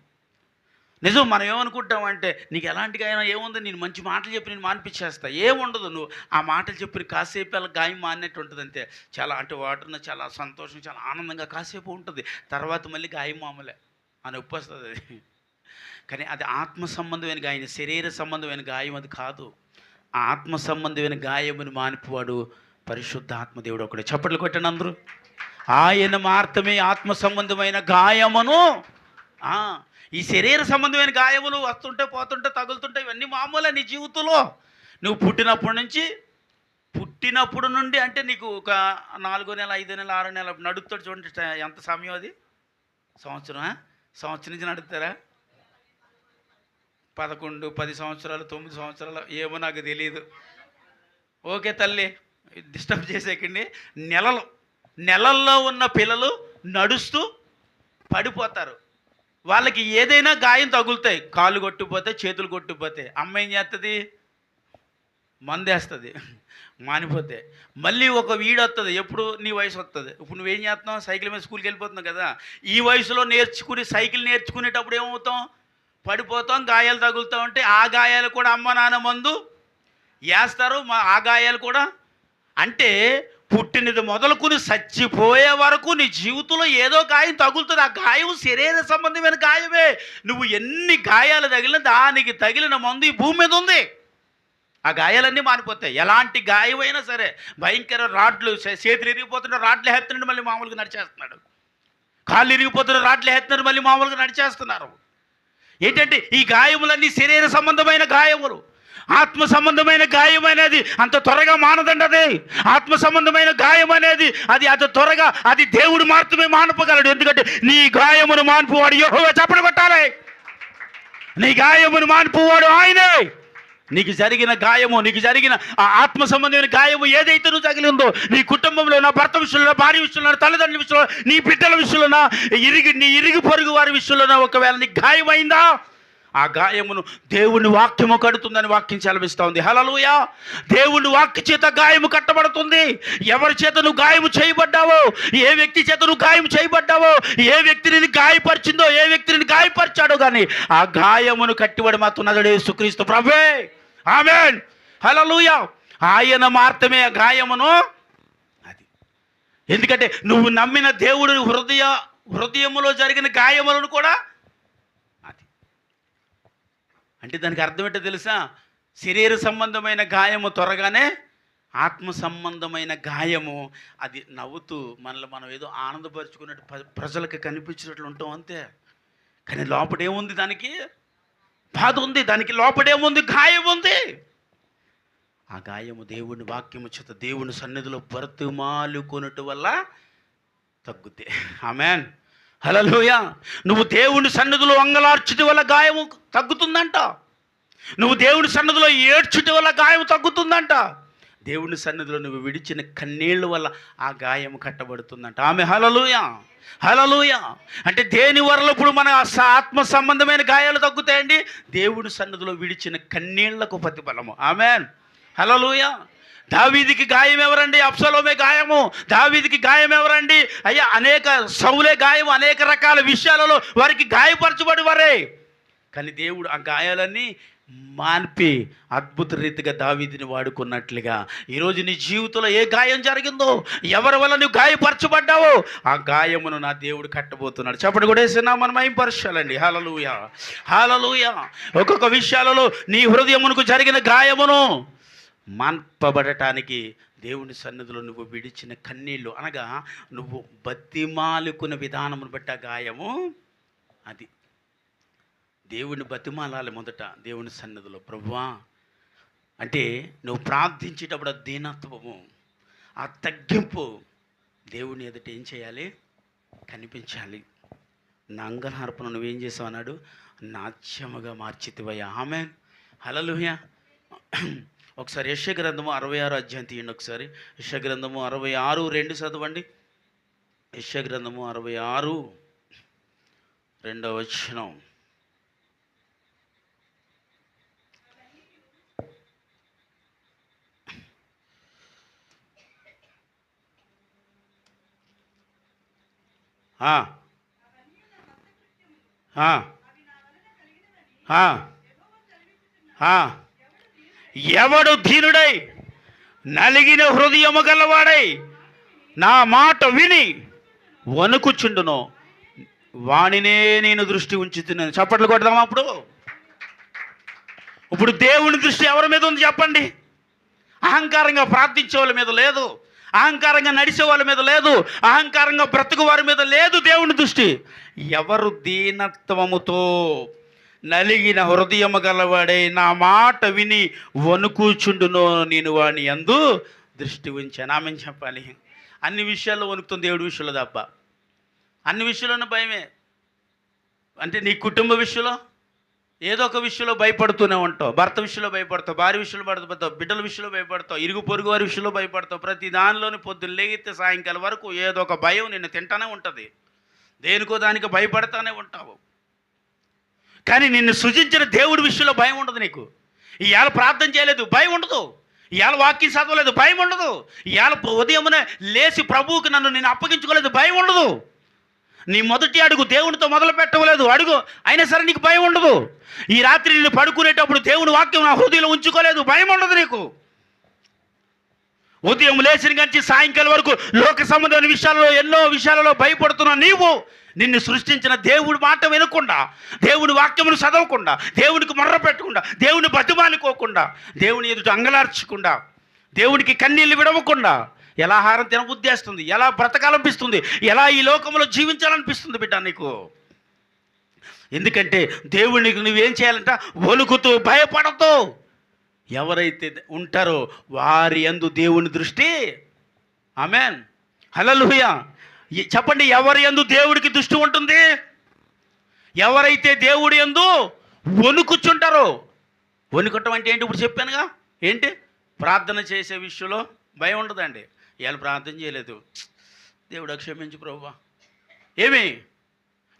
నిజం. మనం ఏమనుకుంటామంటే, నీకు ఎలాంటి గాయం ఏముంది, నేను మంచి మాటలు చెప్పి నేను మాన్పించేస్తా. ఏముండదు. నువ్వు ఆ మాటలు చెప్పి కాసేపు అలా గాయం మానేట్టు ఉంటుంది అంతే. చాలా అంటే వాటిని చాలా సంతోషం, చాలా ఆనందంగా కాసేపు ఉంటుంది. తర్వాత మళ్ళీ గాయం మామూలే అని నొప్పి వస్తుంది అది. కానీ అది ఆత్మ సంబంధమైన గాయం, శరీర సంబంధమైన గాయం అది కాదు. ఆ ఆత్మ సంబంధమైన గాయముని మానిపోవాడు పరిశుద్ధ ఆత్మదేవుడు ఒకడే. చప్పట్లు కొట్టండి అందరూ. ఆయన మాత్రమే ఆత్మ సంబంధమైన గాయమును. ఈ శరీర సంబంధమైన గాయములు వస్తుంటే పోతుంటే తగులుతుంటే ఇవన్నీ మామూలే నీ జీవితంలో. నువ్వు పుట్టినప్పుడు నుండి అంటే నీకు ఒక 4 నెల 5 నెల 6 నెల నడుపుతాడు చూడండి. ఎంత సమయం అది? సంవత్సరం నుంచి నడుపుతారా? 11, 10 సంవత్సరాలు, 9 సంవత్సరాలు ఏమో నాకు తెలియదు. ఓకే తల్లి, డిస్టర్బ్ చేసేకండి. నెలల్లో ఉన్న పిల్లలు నడుస్తూ పడిపోతారు. వాళ్ళకి ఏదైనా గాయం తగులుతాయి. కాళ్ళు కొట్టుకుపోతే, చేతులు కొట్టుకుపోతే అమ్మ ఏం చేస్తుంది? మందేస్తుంది, మానిపోతే. మళ్ళీ ఒక వీడు వస్తుంది. ఎప్పుడు నీ వయసు వస్తుంది. ఇప్పుడు నువ్వేం చేస్తున్నావు? సైకిల్ మీద స్కూల్కి వెళ్ళిపోతున్నావు కదా. ఈ వయసులో సైకిల్ నేర్చుకునేటప్పుడు ఏమవుతాం? పడిపోతాం, గాయాలు తగులుతూ ఉంటే ఆ గాయాలు కూడా అమ్మ నాన్న మందు వేస్తారు. ఆ గాయాలు కూడా అంటే పుట్టినది మొదలుకుని చచ్చిపోయే వరకు నీ జీవితంలో ఏదో గాయం తగులుతుంది. ఆ గాయం శరీర సంబంధమైన గాయమే. నువ్వు ఎన్ని గాయాలు తగిలినా దానికి తగిలిన మందు ఈ భూమి మీద ఉంది. ఆ గాయాలన్నీ మానిపోతాయి. ఎలాంటి గాయమైనా సరే. భయంకర రాడ్లు, చేతులు ఇరిగిపోతుంటే రాడ్లు హెత్తున్నాడు, మళ్ళీ మామూలుగా నడిచేస్తున్నాడు. కాళ్ళు ఇరిగిపోతున్న రాడ్లు హెత్తున్నారు, మళ్ళీ మామూలుగా నడిచేస్తున్నారు. ఏంటంటే ఈ గాయములన్నీ శరీర సంబంధమైన గాయములు. ఆత్మ సంబంధమైన గాయం అనేది అంత త్వరగా మానదండి. అది ఆత్మ సంబంధమైన గాయం అనేది అది అంత త్వరగా అది దేవుడు మాత్రమే మానపగలడు. ఎందుకంటే నీ గాయమును మాన్పువాడు యెహోవా. చప్పట్లు కొట్టాలి. నీ గాయమును మాన్పువాడు ఆయనే. నీకు జరిగిన గాయము, నీకు జరిగిన ఆ ఆత్మ సంబంధమైన గాయము ఏదైతే నువ్వు తగిలిందో, నీ కుటుంబంలో, నా భర్త విషయంలో, భార్య విషయంలో, తల్లిదండ్రుల విషయంలో, నీ బిడ్డల విషయంలో, నీ ఇరుగు పొరుగు వారి విషయంలో ఒకవేళ నీకు గాయమైందా, ఆ గాయమును దేవుని వాక్యము కడుతుందని వాక్యం సెలవిస్తూ ఉంది. హల్లెలూయా. దేవుని వాక్య చేత గాయము కట్టబడుతుంది. ఎవరి చేత నువ్వు గాయము చేయబడ్డావో, ఏ వ్యక్తి చేత నువ్వు గాయము చేయబడ్డావో, ఏ వ్యక్తి నిన్ను గాయపరిచిందో, ఏ వ్యక్తి నిన్ను గాయపరిచాడో కానీ ఆ గాయమును కట్టిబడి మాత్రం యేసుక్రీస్తు ప్రభువే. ఆమేన్. హల్లెలూయా. ఆయన మాత్రమే ఆ గాయమును. అది ఎందుకంటే నువ్వు నమ్మిన దేవుడు హృదయములో జరిగిన గాయములను కూడా. అంటే దానికి అర్థం ఏంటో తెలుసా? శరీర సంబంధమైన గాయము త్వరగానే ఆత్మ సంబంధమైన గాయము అది నవ్వుతూ మనల్ని మనం ఏదో ఆనందపరుచుకున్నట్టు ప్రజలకు కనిపించినట్లు ఉంటాం అంతే. కానీ లోపడేముంది? దానికి బాధ ఉంది. దానికి లోపడేముంది? గాయం ఉంది. ఆ గాయము దేవుని వాక్యము చేత దేవుని సన్నిధిలో బ్రతిమాలుకొనుట వల్ల తగ్గుద్ది. ఆమేన్. హల్లెలూయా. నువ్వు దేవుని సన్నిధిలో అంగలార్చుట వల్ల గాయము తగ్గుతుందంట. నువ్వు దేవుని సన్నిధిలో ఏడ్చుట వల్ల గాయం తగ్గుతుందంట. దేవుని సన్నిధిలో నువ్వు విడిచిన కన్నీళ్ళ వల్ల ఆ గాయము కట్టబడుతుందంట. ఆమె హల్లెలూయా. హల్లెలూయా. అంటే దేని వల్ల ఇప్పుడు మన ఆత్మ సంబంధమైన గాయాలు తగ్గుతాయండి? దేవుని సన్నిధిలో విడిచిన కన్నీళ్లకు ప్రతిఫలము. ఆమేన్. హల్లెలూయా. దావీదుకి గాయం ఎవరండి? అబ్షలోమే గాయము. దావీదుకి గాయం ఎవరండి? అయ్యా సౌలే గాయము. అనేక రకాల విషయాలలో వారికి గాయపరచబడి వారే. కానీ దేవుడు ఆ గాయాలన్నీ మాన్పి అద్భుత రీతిగా దావీదుని వాడుకున్నట్లుగా ఈరోజు నీ జీవితంలో ఏ గాయం జరిగిందో, ఎవరి వల్ల నువ్వు గాయపరచబడ్డావో ఆ గాయమును నా దేవుడు కట్టబోతున్నాడు. చెప్పండి కూడా వేసినా మనం మహింపరచాలండి. హల్లెలూయా. హల్లెలూయా. ఒక్కొక్క విషయాలలో నీ హృదయమునకు జరిగిన గాయమును మాన్పబడటానికి దేవుని సన్నిధిలో నువ్వు విడిచిన కన్నీళ్ళు, అనగా నువ్వు బతిమాలుకున్న విధానమును బట్టి ఆ గాయము. అది దేవుని బతిమాలాలి మొదట దేవుని సన్నిధిలో. ప్రభువా అంటే నువ్వు ప్రార్థించేటప్పుడు ఆ దీనత్వము, ఆ తగ్గింపు దేవుని ఎదుట ఏం చేయాలి? కనిపించాలి. నా అంగలార్పణ నువ్వేం చేసావు అన్నాడు? నాట్యముగా మార్చితివయ్యా. ఆమేన్. హల్లెలూయా. ఒకసారి యెషయా గ్రంథము 66 అధ్యాయం తీయండి. ఒకసారి యెషయా గ్రంథము 66:2 చదవండి. యెషయా గ్రంథము 66 2వ వచనం. ఎవడు దీనుడై నలిగిన హృదయము గలవాడై నా మాట విని వణుకుచుండునో వానినే నేను దృష్టి ఉంచుతున్నాను. చప్పట్లు కొడదామా? ఇప్పుడు దేవుని దృష్టి ఎవరి మీద ఉంది చెప్పండి? అహంకారంగా ప్రార్థించే వాళ్ళ మీద లేదు, అహంకారంగా నడిచే వాళ్ళ మీద లేదు, అహంకారంగా బ్రతుకు వారి మీద లేదు దేవుని దృష్టి. ఎవరు దీనత్వముతో నలిగిన హృదయము గలవాడై నా మాట విని వణుకుచుండునో నేను వాని యందు దృష్టి ఉంచాను. ఆమె చెప్పాలి. అన్ని విషయాల్లో వణుకుతుంది, దేవుడి విషయంలో తప్ప. అన్ని విషయాల్లోనూ భయమే. అంటే నీ కుటుంబ విషయంలో ఏదో ఒక విషయంలో భయపడుతూనే ఉంటావు. భర్త విషయంలో భయపడతావు, భార్య విషయంలో భయపడతావు, బిడ్డల విషయంలో భయపడతావు, ఇరుగు పొరుగు వారి విషయంలో భయపడతావు. ప్రతి దానిలోని పొద్దున్న లేగితే సాయంకాలం వరకు ఏదో ఒక భయం నిన్ను తింటానే ఉంటుంది. దేనికో దానికి భయపడతానే ఉంటావు. కానీ నిన్ను సృజించిన దేవుడి విషయంలో భయం ఉండదు. నీకు ఇవాళ ప్రార్థన చేయలేదు, భయం ఉండదు. ఇవాళ వాక్యం చదవలేదు, భయం ఉండదు. ఇవాళ ఉదయమునే లేచి ప్రభువుకి నేను అప్పగించుకోలేదు, భయం ఉండదు. నీ మొదటి అడుగు దేవునితో మొదలు పెట్టవలేదు, అడుగు అయినా సరే నీకు భయం ఉండదు. ఈ రాత్రి నేను పడుకునేటప్పుడు దేవుని వాక్యం నా హృదయంలో ఉంచుకోలేదు, భయం ఉండదు నీకు. ఉదయం లేచిన నుంచి సాయంకాలం వరకు లోక సంబంధమైన విషయాలలో ఎన్నో విషయాలలో భయపడుతున్న నీవు నిన్ను సృష్టించిన దేవుడి మాట వినకుండా, దేవుని వాక్యమును చదవకుండా, దేవునికి మొర్ర పెట్టకుండా, దేవుని బతిమాలుకోకుండా, దేవుని ఎదుట అంగలార్చకుండా, దేవునికి కన్నీళ్ళు విడవకుండా ఎలా ఆహారం తినబుద్ధేస్తుంది, ఎలా బ్రతకాలనిపిస్తుంది, ఎలా ఈ లోకంలో జీవించాలనిపిస్తుంది బిడ్డ నీకు. ఎందుకంటే దేవునికి నువ్వేం చేయాలంట? వణుకుతూ, భయపడతూ. ఎవరైతే ఉంటారో వారి యందు దేవుని దృష్టి. ఆమేన్, హల్లెలూయా. చెప్పండి, ఎవరి యందు దేవుడికి దృష్టి ఉంటుంది? ఎవరైతే దేవుడి యందు వణుకుచుంటారో. వణుకటం అంటే ఏంటి? ఇప్పుడు చెప్పానుగా. ఏంటి? ప్రార్థన చేసే విషయంలో భయం ఉండదండి. ఇవాళ ప్రార్థన చేయలేదు, దేవుడా క్షమించు ప్రభువా. ఏమి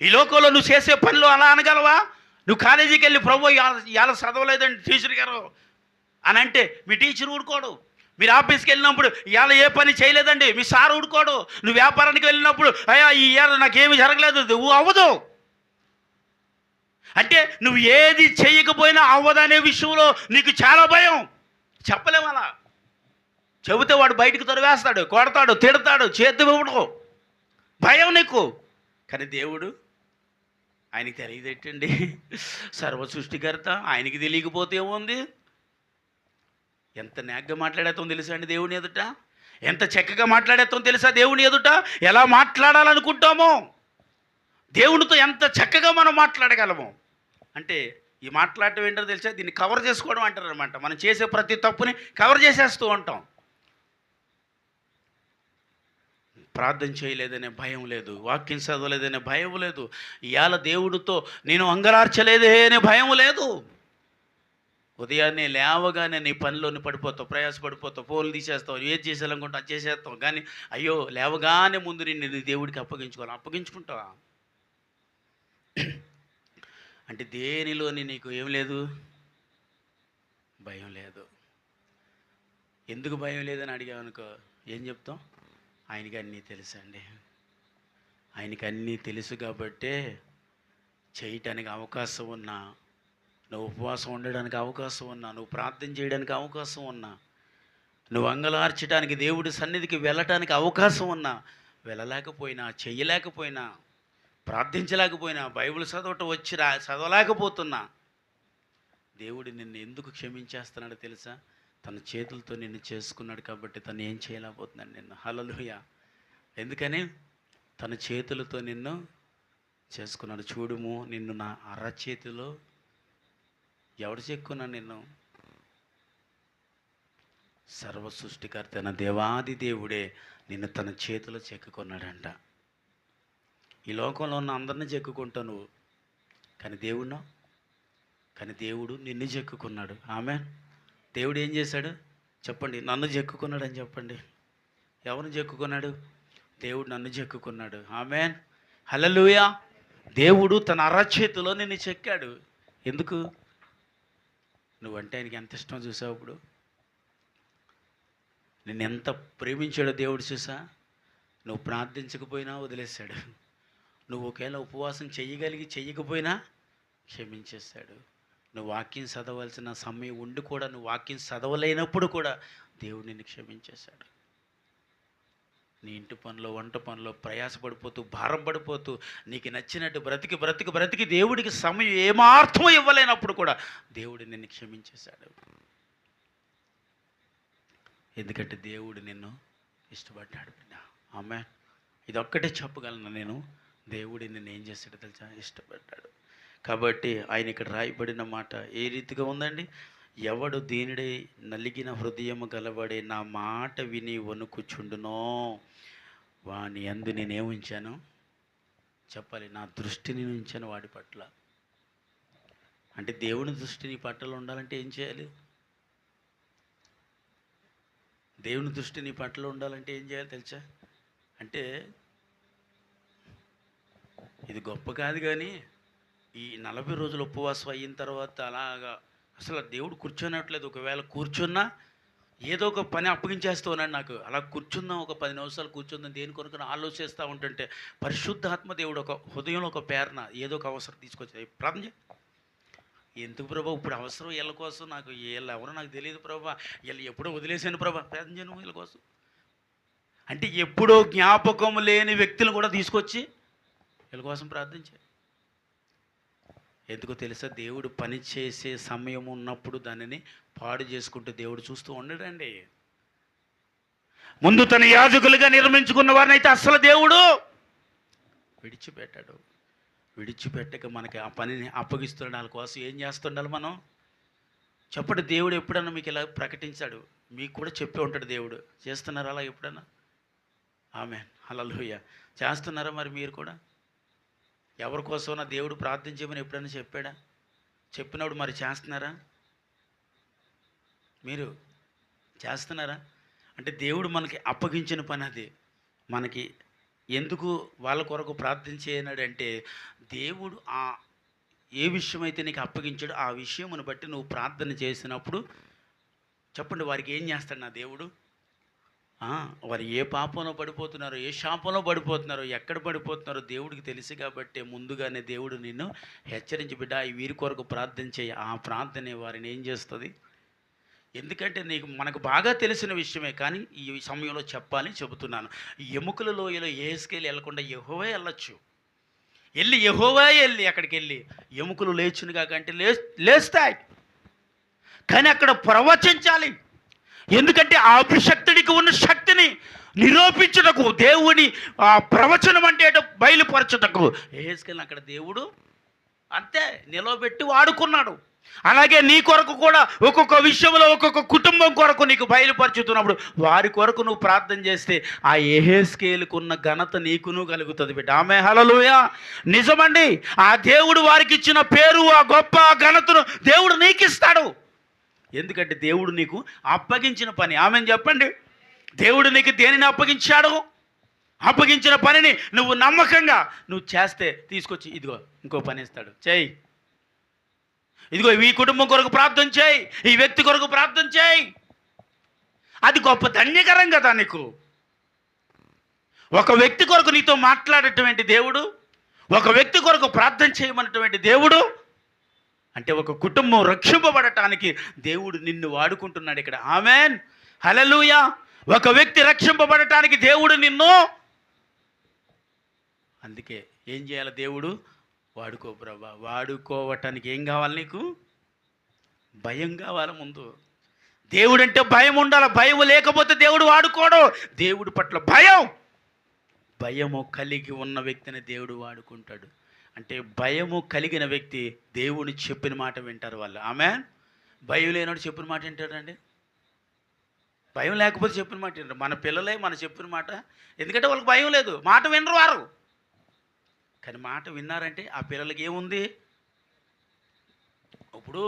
ఈ లోకంలో నువ్వు చేసే పనులు అలా అనగలవా? నువ్వు కాలేజీకి వెళ్ళి ప్రభు ఇవాళ చదవలేదండి టీచర్ గారు అని అంటే మీ టీచర్ ఊరుకోడు. మీరు ఆఫీస్కి వెళ్ళినప్పుడు ఇవాళ ఏ పని చేయలేదండి మీ సార్ ఊరుకోడు. నువ్వు వ్యాపారానికి వెళ్ళినప్పుడు అయ్యా ఈ ఇవాళ నాకేమి జరగలేదు, నువ్వు అవ్వదు. అంటే నువ్వు ఏది చేయకపోయినా అవ్వదనే విషయంలో నీకు చాలా భయం. చెప్పలేము అలా. చెబితే వాడు బయటకు తొరవేస్తాడు, కొడతాడు, తిడతాడు, చేతి ఇవ్వడు. భయం నీకు. కానీ దేవుడు, ఆయనకి తెలియదేటండి, సర్వ సృష్టికర్త. ఆయనకి తెలియకపోతే ఏముంది? ఎంత నేగ్గా మాట్లాడేస్తాం తెలుసా అండి దేవుని ఎదుట? ఎంత చక్కగా మాట్లాడేస్తాం తెలుసా దేవుని ఎదుట? ఎలా మాట్లాడాలనుకుంటామో దేవునితో ఎంత చక్కగా మనం మాట్లాడగలము అంటే, ఈ మాట్లాడటం ఏంటో తెలుసా? దీన్ని కవర్ చేసుకోవడం అంటారు అనమాట. మనం చేసే ప్రతి తప్పుని కవర్ చేసేస్తూ ఉంటాం. ప్రార్థన చేయలేదనే భయం లేదు, వాక్యం చదవలేదనే భయం లేదు, ఇవాళ దేవుడితో నేను అంగలార్చలేదే అనే భయం లేదు. ఉదయాన్నే లేవగానే నీ పనిలోని పడిపోతావు, ప్రయాసపడిపోతావు, ఫోన్లు తీసేస్తావు, ఏది చేసేయాలనుకుంటా అది చేసేస్తావు. కానీ అయ్యో లేవగానే ముందు నిన్ను దేవుడికి అప్పగించుకుంటావా? అంటే దేనిలోని నీకు ఏం లేదు? భయం లేదు. ఎందుకు భయం లేదని అడిగామనుకో ఏం చెప్తాం? ఆయనకి అన్నీ తెలుసండి. ఆయనకి అన్నీ తెలుసు కాబట్టే చేయటానికి అవకాశం ఉన్నా, నువ్వు ఉపవాసం ఉండడానికి అవకాశం ఉన్నా, నువ్వు ప్రార్థన చేయడానికి అవకాశం ఉన్నా, నువ్వు అంగలార్చడానికి దేవుడి సన్నిధికి వెళ్ళటానికి అవకాశం ఉన్నా, వెళ్ళలేకపోయినా, చెయ్యలేకపోయినా, ప్రార్థించలేకపోయినా, బైబిల్ చదవటం చదవలేకపోతున్నా, దేవుడు నిన్ను ఎందుకు క్షమించేస్తున్నాడో తెలుసా? తన చేతులతో నిన్ను చేసుకున్నాడు కాబట్టి తను ఏం చేయలేకపోతున్నాడు నిన్ను. హల్లెలూయా. ఎందుకని? తన చేతులతో నిన్ను చేసుకున్నాడు. చూడుము, నిన్ను నా అరచేతిలో ఎవడు చెక్కున్నాడు? నిన్ను సర్వ సృష్టికర్త అయిన దేవాది దేవుడే నిన్ను తన చేతిలో చెక్కుకున్నాడంట. ఈ లోకంలో ఉన్న అందరినీ చెక్కుకుంటావు నువ్వు, కానీ దేవుడు నిన్ను చెక్కుకున్నాడు. ఆమేన్. దేవుడు ఏం చేశాడు చెప్పండి? నన్ను చెక్కుకున్నాడు అని చెప్పండి. ఎవరిని చెక్కుకున్నాడు? దేవుడు నన్ను చెక్కుకున్నాడు. ఆమేన్, హల్లెలూయా. దేవుడు తన అరచేతిలో నిన్ను చెక్కాడు. ఎందుకు? నువ్వంటే ఆయనకి ఎంత ఇష్టం చూసావు. ఇప్పుడు నిన్ను ఎంత ప్రేమించాడో దేవుడు చూసా. నువ్వు ప్రార్థించకపోయినా వదిలేశాడు. నువ్వు ఒకవేళ ఉపవాసం చెయ్యకపోయినా క్షమించేశాడు. నువ్వు వాక్యం చదవాల్సిన సమయం ఉండి కూడా నువ్వు వాక్యం చదవలేనప్పుడు కూడా దేవుడు నిన్ను క్షమించేశాడు. నీ ఇంటి పనిలో, వంట పనిలో ప్రయాసపడిపోతూ, భారం పడిపోతూ, నీకు నచ్చినట్టు బ్రతికి దేవుడికి సమయం ఏమార్థం ఇవ్వలేనప్పుడు కూడా దేవుడు నిన్ను క్షమించేశాడు. ఎందుకంటే దేవుడు నిన్ను ఇష్టపడ్డాడు. ఆమె ఇది ఒక్కటే చెప్పగలను నేను, దేవుడు నిన్ను ఏం చేశాడో తెలుసా? ఇష్టపడ్డాడు. కాబట్టి ఆయన ఇక్కడ రాయబడిన మాట ఏ రీతిగా ఉందండి? ఎవడు దీనుడై నలిగిన హృదయము గలవాడే నా మాట విని వణుకుచుండునో వాని యందు నేనేముంచాను చెప్పాలి? నా దృష్టిని ఉంచాను వాడి పట్ల. అంటే దేవుని దృష్టి నీ పట్ల ఉండాలంటే ఏం చేయాలి? దేవుని దృష్టి నీ పట్ల ఉండాలంటే ఏం చేయాలి తెలుసా? అంటే ఇది గొప్ప కాదు, కానీ ఈ 40 రోజులు ఉపవాసం అయిన తర్వాత అలాగా అసలు దేవుడు కూర్చోనట్లేదు. ఒకవేళ కూర్చున్నా ఏదో ఒక పని అప్పగించేస్తూ ఉన్నాడు నాకు. అలా కూర్చుందాం, ఒక 10 నిమిషాలు కూర్చుందాం, దేని కొరకు ఆలోచిస్తూ ఉంటుంటే పరిశుద్ధాత్మ దేవుడు ఒక హృదయంలో ఒక పేరున ఏదో ఒక అవసరం తీసుకొచ్చి ప్రార్థన చేయి. ఎందుకు ప్రభా ఇప్పుడు అవసరం? వీళ్ళ కోసం, నాకు వీళ్ళు ఎవరో నాకు తెలియదు ప్రభా, వీళ్ళు ఎప్పుడో వదిలేసాను ప్రభా, ప్రార్థన చేయను వీళ్ళ కోసం. అంటే ఎప్పుడో జ్ఞాపకం లేని వ్యక్తులను కూడా తీసుకొచ్చి వీళ్ళ కోసం ప్రార్థించే. ఎందుకో తెలుసా? దేవుడు పని చేసే సమయం ఉన్నప్పుడు దానిని పాడు చేసుకుంటూ దేవుడు చూస్తూ ఉండడండి. ముందు తన యాజకులుగా నిర్మించుకున్న వారిని అయితే అస్సలు దేవుడు విడిచిపెట్టాడు. విడిచిపెట్టక మనకి ఆ పనిని అప్పగిస్తున్న వాళ్ళ కోసం ఏం చేస్తుండాలి మనం? చెప్పండి. దేవుడు ఎప్పుడన్నా మీకు ఇలా ప్రకటించాడు? మీకు కూడా చెప్పే ఉంటాడు దేవుడు. చేస్తున్నారా అలా ఎప్పుడన్నా? ఆమేన్, హల్లెలూయా. చేస్తున్నారా మరి మీరు కూడా? ఎవరి కోసమైనా దేవుడు ప్రార్థించమని ఎప్పుడైనా చెప్పాడా? చెప్పినప్పుడు మరి చేస్తున్నారా? మీరు చేస్తున్నారా? అంటే దేవుడు మనకి అప్పగించిన పని అది. మనకి ఎందుకు వాళ్ళ కొరకు ప్రార్థించేయనాడంటే, దేవుడు ఏ విషయమైతే నీకు అప్పగించాడో ఆ విషయమును బట్టి నువ్వు ప్రార్థన చేసినప్పుడు చెప్పండి, వారికి ఏం చేస్తాడు నా దేవుడు? వారు ఏ పాపంలో పడిపోతున్నారో, ఏ శాపంలో పడిపోతున్నారో, ఎక్కడ పడిపోతున్నారో దేవుడికి తెలుసు. కాబట్టి ముందుగానే దేవుడు నిన్ను హెచ్చరించి, బిడ్డ వీరి కొరకు ప్రార్థన చేయి. ఆ ప్రార్థనే వారిని ఏం చేస్తుంది? ఎందుకంటే మనకు బాగా తెలిసిన విషయమే, కానీ ఈ సమయంలో చెబుతున్నాను. ఎముకల లోయలో యెహెజ్కేలు వెళ్ళకుండా యెహోవా వెళ్ళొచ్చు. వెళ్ళి అక్కడికి వెళ్ళి ఎముకలు లేచునుగా కంటే లేస్తాయి, కానీ అక్కడ ప్రవచించాలి. ఎందుకంటే ఆ అభిషక్తుడికి ఉన్న శక్తిని నిరూపించుటకు, దేవుని ప్రవచనం అంటే బయలుపరచుటకు యెహెజ్కేలుని అక్కడ దేవుడు అంతే నిలవబెట్టి వాడుకున్నాడు. అలాగే నీ కొరకు కూడా ఒక్కొక్క విషయంలో ఒక్కొక్క కుటుంబం కొరకు నీకు బయలుపరుచుతున్నప్పుడు వారి కొరకు నువ్వు ప్రార్థన చేస్తే ఆ యెహెజ్కేలుకున్న ఘనత నీకును కలుగుతుంది బిడ్డ. ఆమేన్, హల్లెలూయా. నిజమండి. ఆ దేవుడు వారికి ఇచ్చిన పేరు, ఆ గొప్ప ఘనతను దేవుడు నీకు ఇస్తాడు. ఎందుకంటే దేవుడు నీకు అప్పగించిన పని. ఆమేన్ చెప్పండి. దేవుడు నీకు దేనిని అప్పగించాడు? అప్పగించిన పనిని నువ్వు నమ్మకంగా నువ్వు చేస్తే తీసుకొచ్చి ఇదిగో ఇంకో పని ఇస్తాడు. చేయి, ఇదిగో ఈ కుటుంబం కొరకు ప్రార్థన చేయి, ఈ వ్యక్తి కొరకు ప్రార్థన చేయి. అది గొప్ప ధన్యకరం కదా నీకు. ఒక వ్యక్తి కొరకు నీతో మాట్లాడేటువంటి దేవుడు, ఒక వ్యక్తి కొరకు ప్రార్థన చేయమన్నటువంటి దేవుడు, అంటే ఒక కుటుంబం రక్షింపబడటానికి దేవుడు నిన్ను వాడుకుంటున్నాడు ఇక్కడ. ఆమేన్, హల్లెలూయా. ఒక వ్యక్తి రక్షింపబడటానికి దేవుడు నిన్ను, అందుకే ఏం చేయాలి? దేవుడు వాడుకో ప్రభా. వాడుకోవటానికి ఏం కావాలి నీకు? భయం కావాలి ముందు. దేవుడు అంటే భయం ఉండాలి. భయం లేకపోతే దేవుడు వాడుకోడు. దేవుడి పట్ల భయము కలిగి ఉన్న వ్యక్తిని దేవుడు వాడుకుంటాడు. అంటే భయము కలిగిన వ్యక్తి దేవుని చెప్పిన మాట వింటారు వాళ్ళు. ఆమేన్. భయం లేనివాడు చెప్పిన మాట వింటాడండి? భయం లేకపోతే చెప్పిన మాట వింటారు. మన పిల్లలే మన చెప్పిన మాట, ఎందుకంటే వాళ్ళకి భయం లేదు, మాట వినరు వారు. కానీ మాట విన్నారంటే ఆ పిల్లలకి ఏముంది? ఇప్పుడు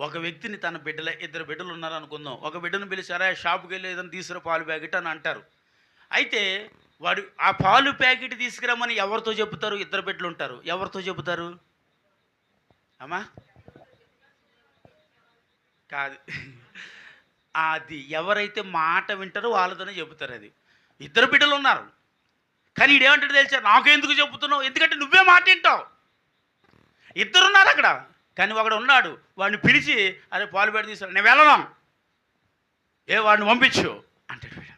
ఒక వ్యక్తిని తన ఇద్దరు బిడ్డలు ఉన్నారు అనుకుందాం. ఒక బిడ్డను పిలిచారా, షాపుకి వెళ్ళి ఏదైనా తీసుకురా పాలు ప్యాకెట్ అని అంటారు. అయితే వాడు ఆ పాలు ప్యాకెట్ తీసుకురామని ఎవరితో చెబుతారు? ఇద్దరు బిడ్డలు ఉంటారు. ఎవరితో చెబుతారు అమ్మా? కాదు, అది ఎవరైతే మాట వింటారో వాళ్ళతోనే చెబుతారు. అది ఇద్దరు బిడ్డలు ఉన్నారు, కానీ ఈడేమంటాడు తెలుసా? నాకెందుకు చెబుతున్నావు? ఎందుకంటే నువ్వే మాట వింటావు. ఇద్దరున్నారు అక్కడ, కానీ ఒకడు ఉన్నాడు, వాడిని పిలిచి అరే పాలు పెట్టి తీసుకురా, నేను వెళ్ళను, వాడిని పంపించు అంటాడు వీడు.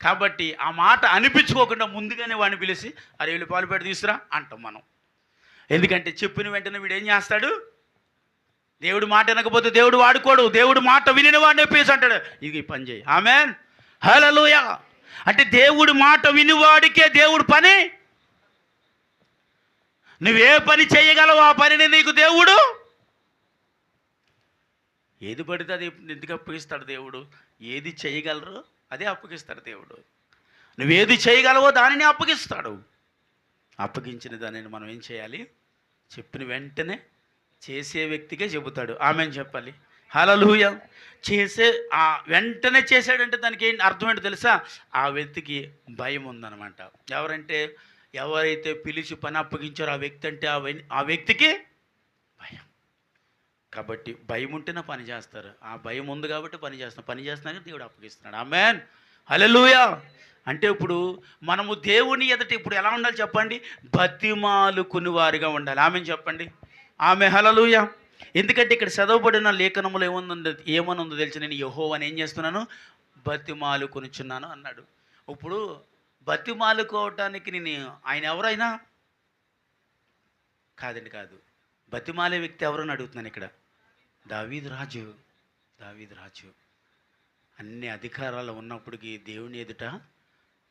కాబట్టి ఆ మాట అనిపించుకోకుండా ముందుగానే వాడిని పిలిచి అరే వీళ్ళు పాలు పెట్టి తీసుకురా అంటాం మనం. ఎందుకంటే చెప్పిన వెంటనే వీడు ఏం చేస్తాడు? దేవుడు మాట వినకపోతే దేవుడు వాడుకోడు. దేవుడు మాట వినిన వాడిని పిలిచి అంటాడు ఇది ఈ పని చేయి. ఆమేన్, హల్లెలూయా. అంటే దేవుడు మాట వినివాడికే దేవుడు పని. నువ్వే పని చేయగలవు ఆ పనిని నీకు దేవుడు ఏది పడితే అది ఎందుకు అప్పగిస్తాడు దేవుడు? ఏది చేయగలరో అదే అప్పగిస్తాడు దేవుడు. నువ్వేది చేయగలవో దానిని అప్పగిస్తాడు. అప్పగించిన దానిని మనం ఏం చేయాలి? చెప్పిన వెంటనే చేసే వ్యక్తికే చెబుతాడు. ఆమేన్ చెప్పాలి, హల్లెలూయా. వెంటనే చేశాడంటే దానికి ఏంటి అర్థం ఏంటో తెలుసా? ఆ వ్యక్తికి భయం ఉందన్నమాట. ఎవరైతే పిలిచి పని అప్పగించారో ఆ వ్యక్తి అంటే ఆ వ్యక్తికి భయం. కాబట్టి భయం ఉంటేనే పని చేస్తారు. ఆ భయం ఉంది కాబట్టి పని చేస్తున్నాక దేవుడు అప్పగిస్తున్నాడు. ఆమేన్, హల్లెలూయా. అంటే ఇప్పుడు మనము దేవుని ఎదుట ఇప్పుడు ఎలా ఉండాలి చెప్పండి? బతిమాలుకుని వారిగా ఉండాలి. ఆమేన్ చెప్పండి. ఆమేన్, హల్లెలూయా. ఎందుకంటే ఇక్కడ చదవబడిన లేఖనములు ఏమనుందో తెలిసి నేను యెహోవాని ఏం చేస్తున్నాను? బతిమాలుకొనుచున్నాను అన్నాడు. ఇప్పుడు బతిమాలుకోవటానికి ఆయన ఎవరైనా కాదు. బతిమాలే వ్యక్తి ఎవరని అడుగుతున్నాను ఇక్కడ. దావీదు రాజు అన్ని అధికారాలు ఉన్నప్పటికీ దేవుని ఎదుట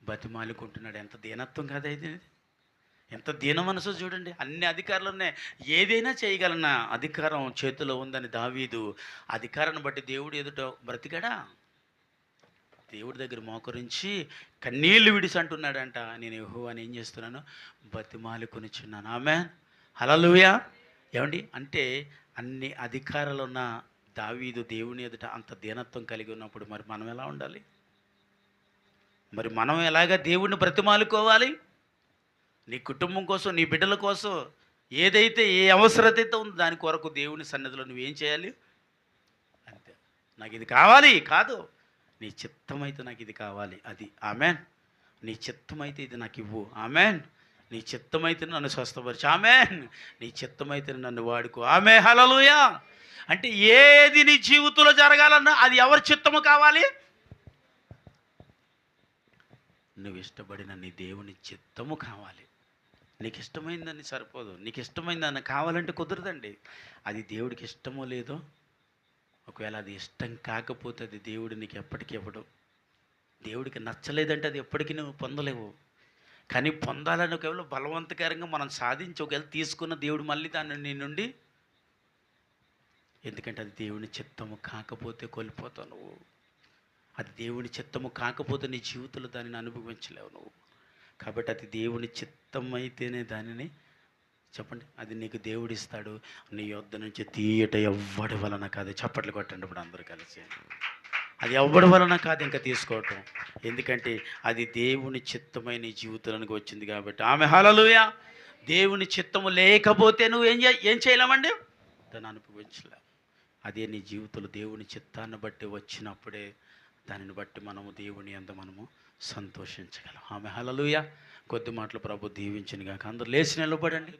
బతిమాలుకుంటున్నాడు. ఎంత దీనత్వం కాదు ఇది. ఎంత దీన మనసు చూడండి. అన్ని అధికారులు ఉన్నాయి, ఏదైనా చేయగలన అధికారం చేతిలో ఉందని దావీదు అధికారాన్ని బట్టి దేవుడు ఎదుట బ్రతికాడా? దేవుడి దగ్గర మోకరించి కన్నీళ్లు విడిసి అంటున్నాడంట, నేను యెహోవాని ఏం చేస్తున్నాను, బతిమాలుకొనిచున్నాను. ఆమేన్, హల్లెలూయా. ఏమండి అంటే అన్ని అధికారాలు ఉన్న దావీదు దేవుని ఎదుట అంత దీనత్వం కలిగి ఉన్నప్పుడు మరి మనం ఎలా ఉండాలి? మరి మనం ఎలాగా దేవుణ్ణి బ్రతిమాలుకోవాలి? నీ కుటుంబం కోసం, నీ బిడ్డల కోసం, ఏదైతే ఏ అవసరత అయితే ఉందో దాని కొరకు దేవుని సన్నిధిలో నువ్వేం చేయాలి? అంతే, నాకు ఇది కావాలి కాదు, నీ చిత్తమైతే నాకు ఇది కావాలి, అది ఆమేన్. నీ చిత్తమైతే ఇది నాకు ఇవ్వు, ఆమేన్. నీ చిత్తమైతే నన్ను స్వస్థపరచు, ఆమేన్. నీ చిత్తమైతే నన్ను వాడుకో, ఆమేన్, హల్లెలూయా. అంటే ఏది నీ జీవితంలో జరగాలన్నా అది ఎవరి చిత్తము కావాలి? నువ్వు ఇష్టపడిన నీ దేవుని చిత్తము కావాలి. నీకు ఇష్టమైందని సరిపోదు, నీకు ఇష్టమైందని కావాలంటే కుదరదండి. అది దేవుడికి ఇష్టమో లేదో, ఒకవేళ అది ఇష్టం కాకపోతే అది దేవుడు నీకు ఎప్పటికీ ఇవ్వడు. దేవుడికి నచ్చలేదంటే అది ఎప్పటికీ నువ్వు పొందలేవు. కానీ పొందాలని ఒకవేళ బలవంతకరంగా మనం సాధించి ఒకవేళ తీసుకున్న దేవుడు మళ్ళీ దాన్ని నీ నుండి, ఎందుకంటే అది దేవుని చిత్తము కాకపోతే కోల్పోతావు నువ్వు. అది దేవుని చిత్తము కాకపోతే నీ జీవితంలో దానిని అనుభవించలేవు నువ్వు. కాబట్టి అది దేవుని చిత్తం అయితేనే దానిని, చెప్పండి, అది నీకు దేవుడు ఇస్తాడు. నీ యొద్ద నుంచి తీయట ఎవ్వడి వలన కాదు. చప్పట్లు కొట్టండి ఇప్పుడు అందరూ కలిసి. అది ఎవ్వడి వలన కాదు ఇంకా తీసుకోవటం, ఎందుకంటే అది దేవుని చిత్తమై నీ జీవితానికి వచ్చింది కాబట్టి. ఆమె హల్లెలూయా. దేవుని చిత్తము లేకపోతే నువ్వు ఏం చేయలేమండి, దాన్ని అనుభవించలేవు. అదే నీ జీవితంలో దేవుని చిత్తాన్ని బట్టి వచ్చినప్పుడే దానిని బట్టి మనము దేవుని యందు మనము సంతోషించగలం. ఆమె హల్లెలూయా. కొద్ది మాటలు ప్రభు దీవించిన గాక. అందరూ లేచి నిలబడండి.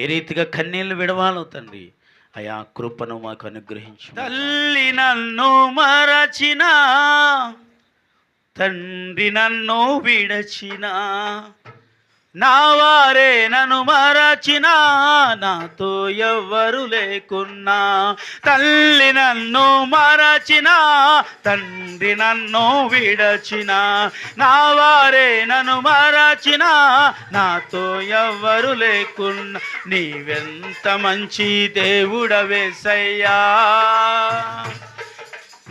ఏ రీతిగా కన్నీళ్లు విడవాలో తండ్రి, అయా కృపను మాకు అనుగ్రహించు. తల్లి నన్ను మరచిన, తండ్రి నన్ను విడచిన, నా వారే నన్ను మరచినా, నాతో ఎవ్వరు లేకున్నా. తల్లి నన్ను మరచినా, తండ్రి నన్ను విడచినా, నా వారే నన్ను మరచినా, నాతో ఎవ్వరు లేకున్నా. నీవెంత మంచి దేవుడవేసయ్యా,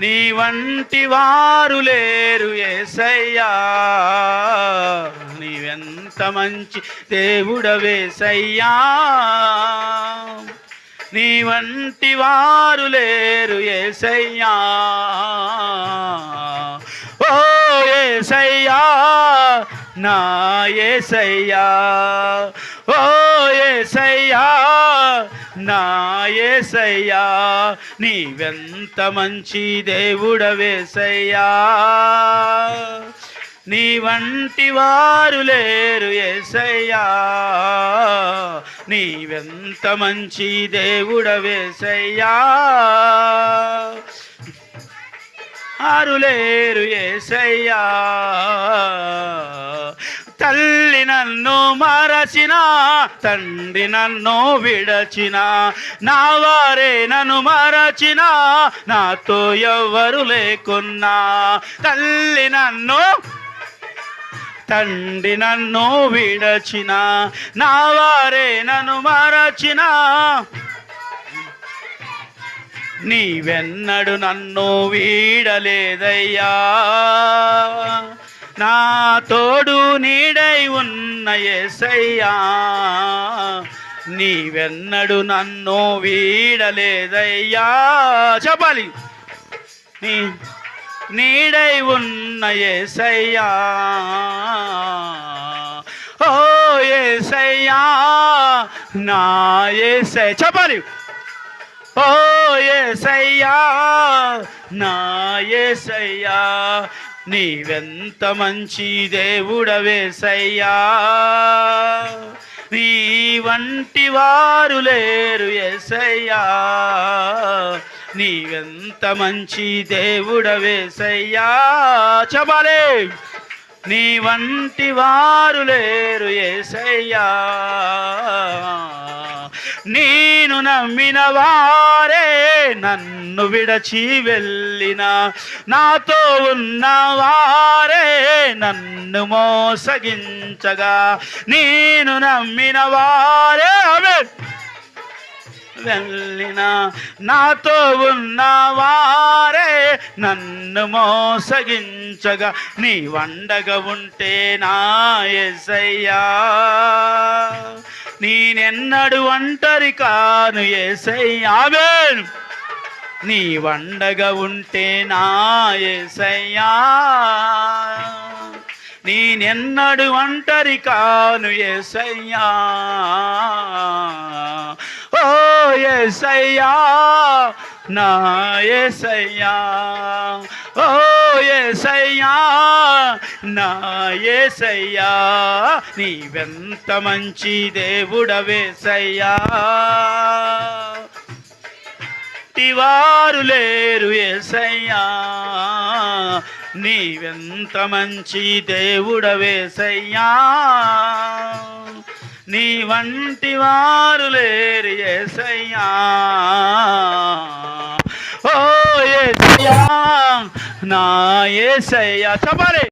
నీ వంటి వారు లేరు యేసయ్యా. నీవెంత మంచి దేవుడవేసయ్యా, నీ వంటి వారు లేరు యేసయ్యా. ఓ యేసయ్యా, నా యేసయ్యా, ఓ యేసయ్యా, నా యేసయ్యా, నీవెంత మంచి దేవుడవేసయ్యా, నీ వంటి వారు లేరు యేసయ్యా. నీవెంత మంచి దేవుడవేసయ్యా, ఆరు లేరు యేసయ్యా. తల్లి నన్ను మరచిన, తండ్రి నన్ను విడచిన, నా వారే నన్ను మరచిన, నాతో ఎవ్వరు లేకున్నా. తల్లి నన్ను, తండ్రి నన్ను విడచిన, నా వారే నన్ను మరచిన, నీవెన్నడు నన్ను వీడలేదయ్యా. నా తోడు నీడై ఉన్న యేసయ్యా, నీవెన్నడు నన్ను వీడలేదయ్యా. చెప్పాలి, నీడై ఉన్న యేసయ్యా, ఓ యేసయ్యా, నా యేసయ్యా. చెప్పాలి, ఓ యేసయ్యా, నా యేసయ్యా, నీవెంత మంచి దేవుడవేసయ్యా, నీ వంటి వారు లేరు యేసయ్యా. నీవెంత మంచి దేవుడవేసయ్యా. చెప్పాలి, నీ వంటి వారు లేరు యేసయ్యా. నేను నమ్మిన వారే నన్ను విడచి వెళ్ళిన, నాతో ఉన్నవారే నన్ను మోసగించగా, నేను నమ్మిన వారే వెళ్ళిన, నాతో ఉన్నవారే నన్ను మోసగించగా, నీ వండగా ఉంటే నా యేసయ్యా, నేనెన్నడు ఒంటరి కాను యేసయ్యా. ఆమేన్. నీ వండగా ఉంటే నా యేసయ్యా, నేనెన్నడు ఒంటరి కాను యేసయ్యా. ఓ యేసయ్యా, నా యేసయ్యా, ఓ యేసయ్యా, నా యేసయ్యా, నీవెంత మంచి దేవుడవేసయ్యా. వారు లేరు యేసయ్యా, నీవెంత మంచి దేవుడవేసయ్యా, నీ వంటి వారు లేరు యేసయ్యా. ఓ యేసయ్యా, నా యేసయ్యా. చెప్పాలి.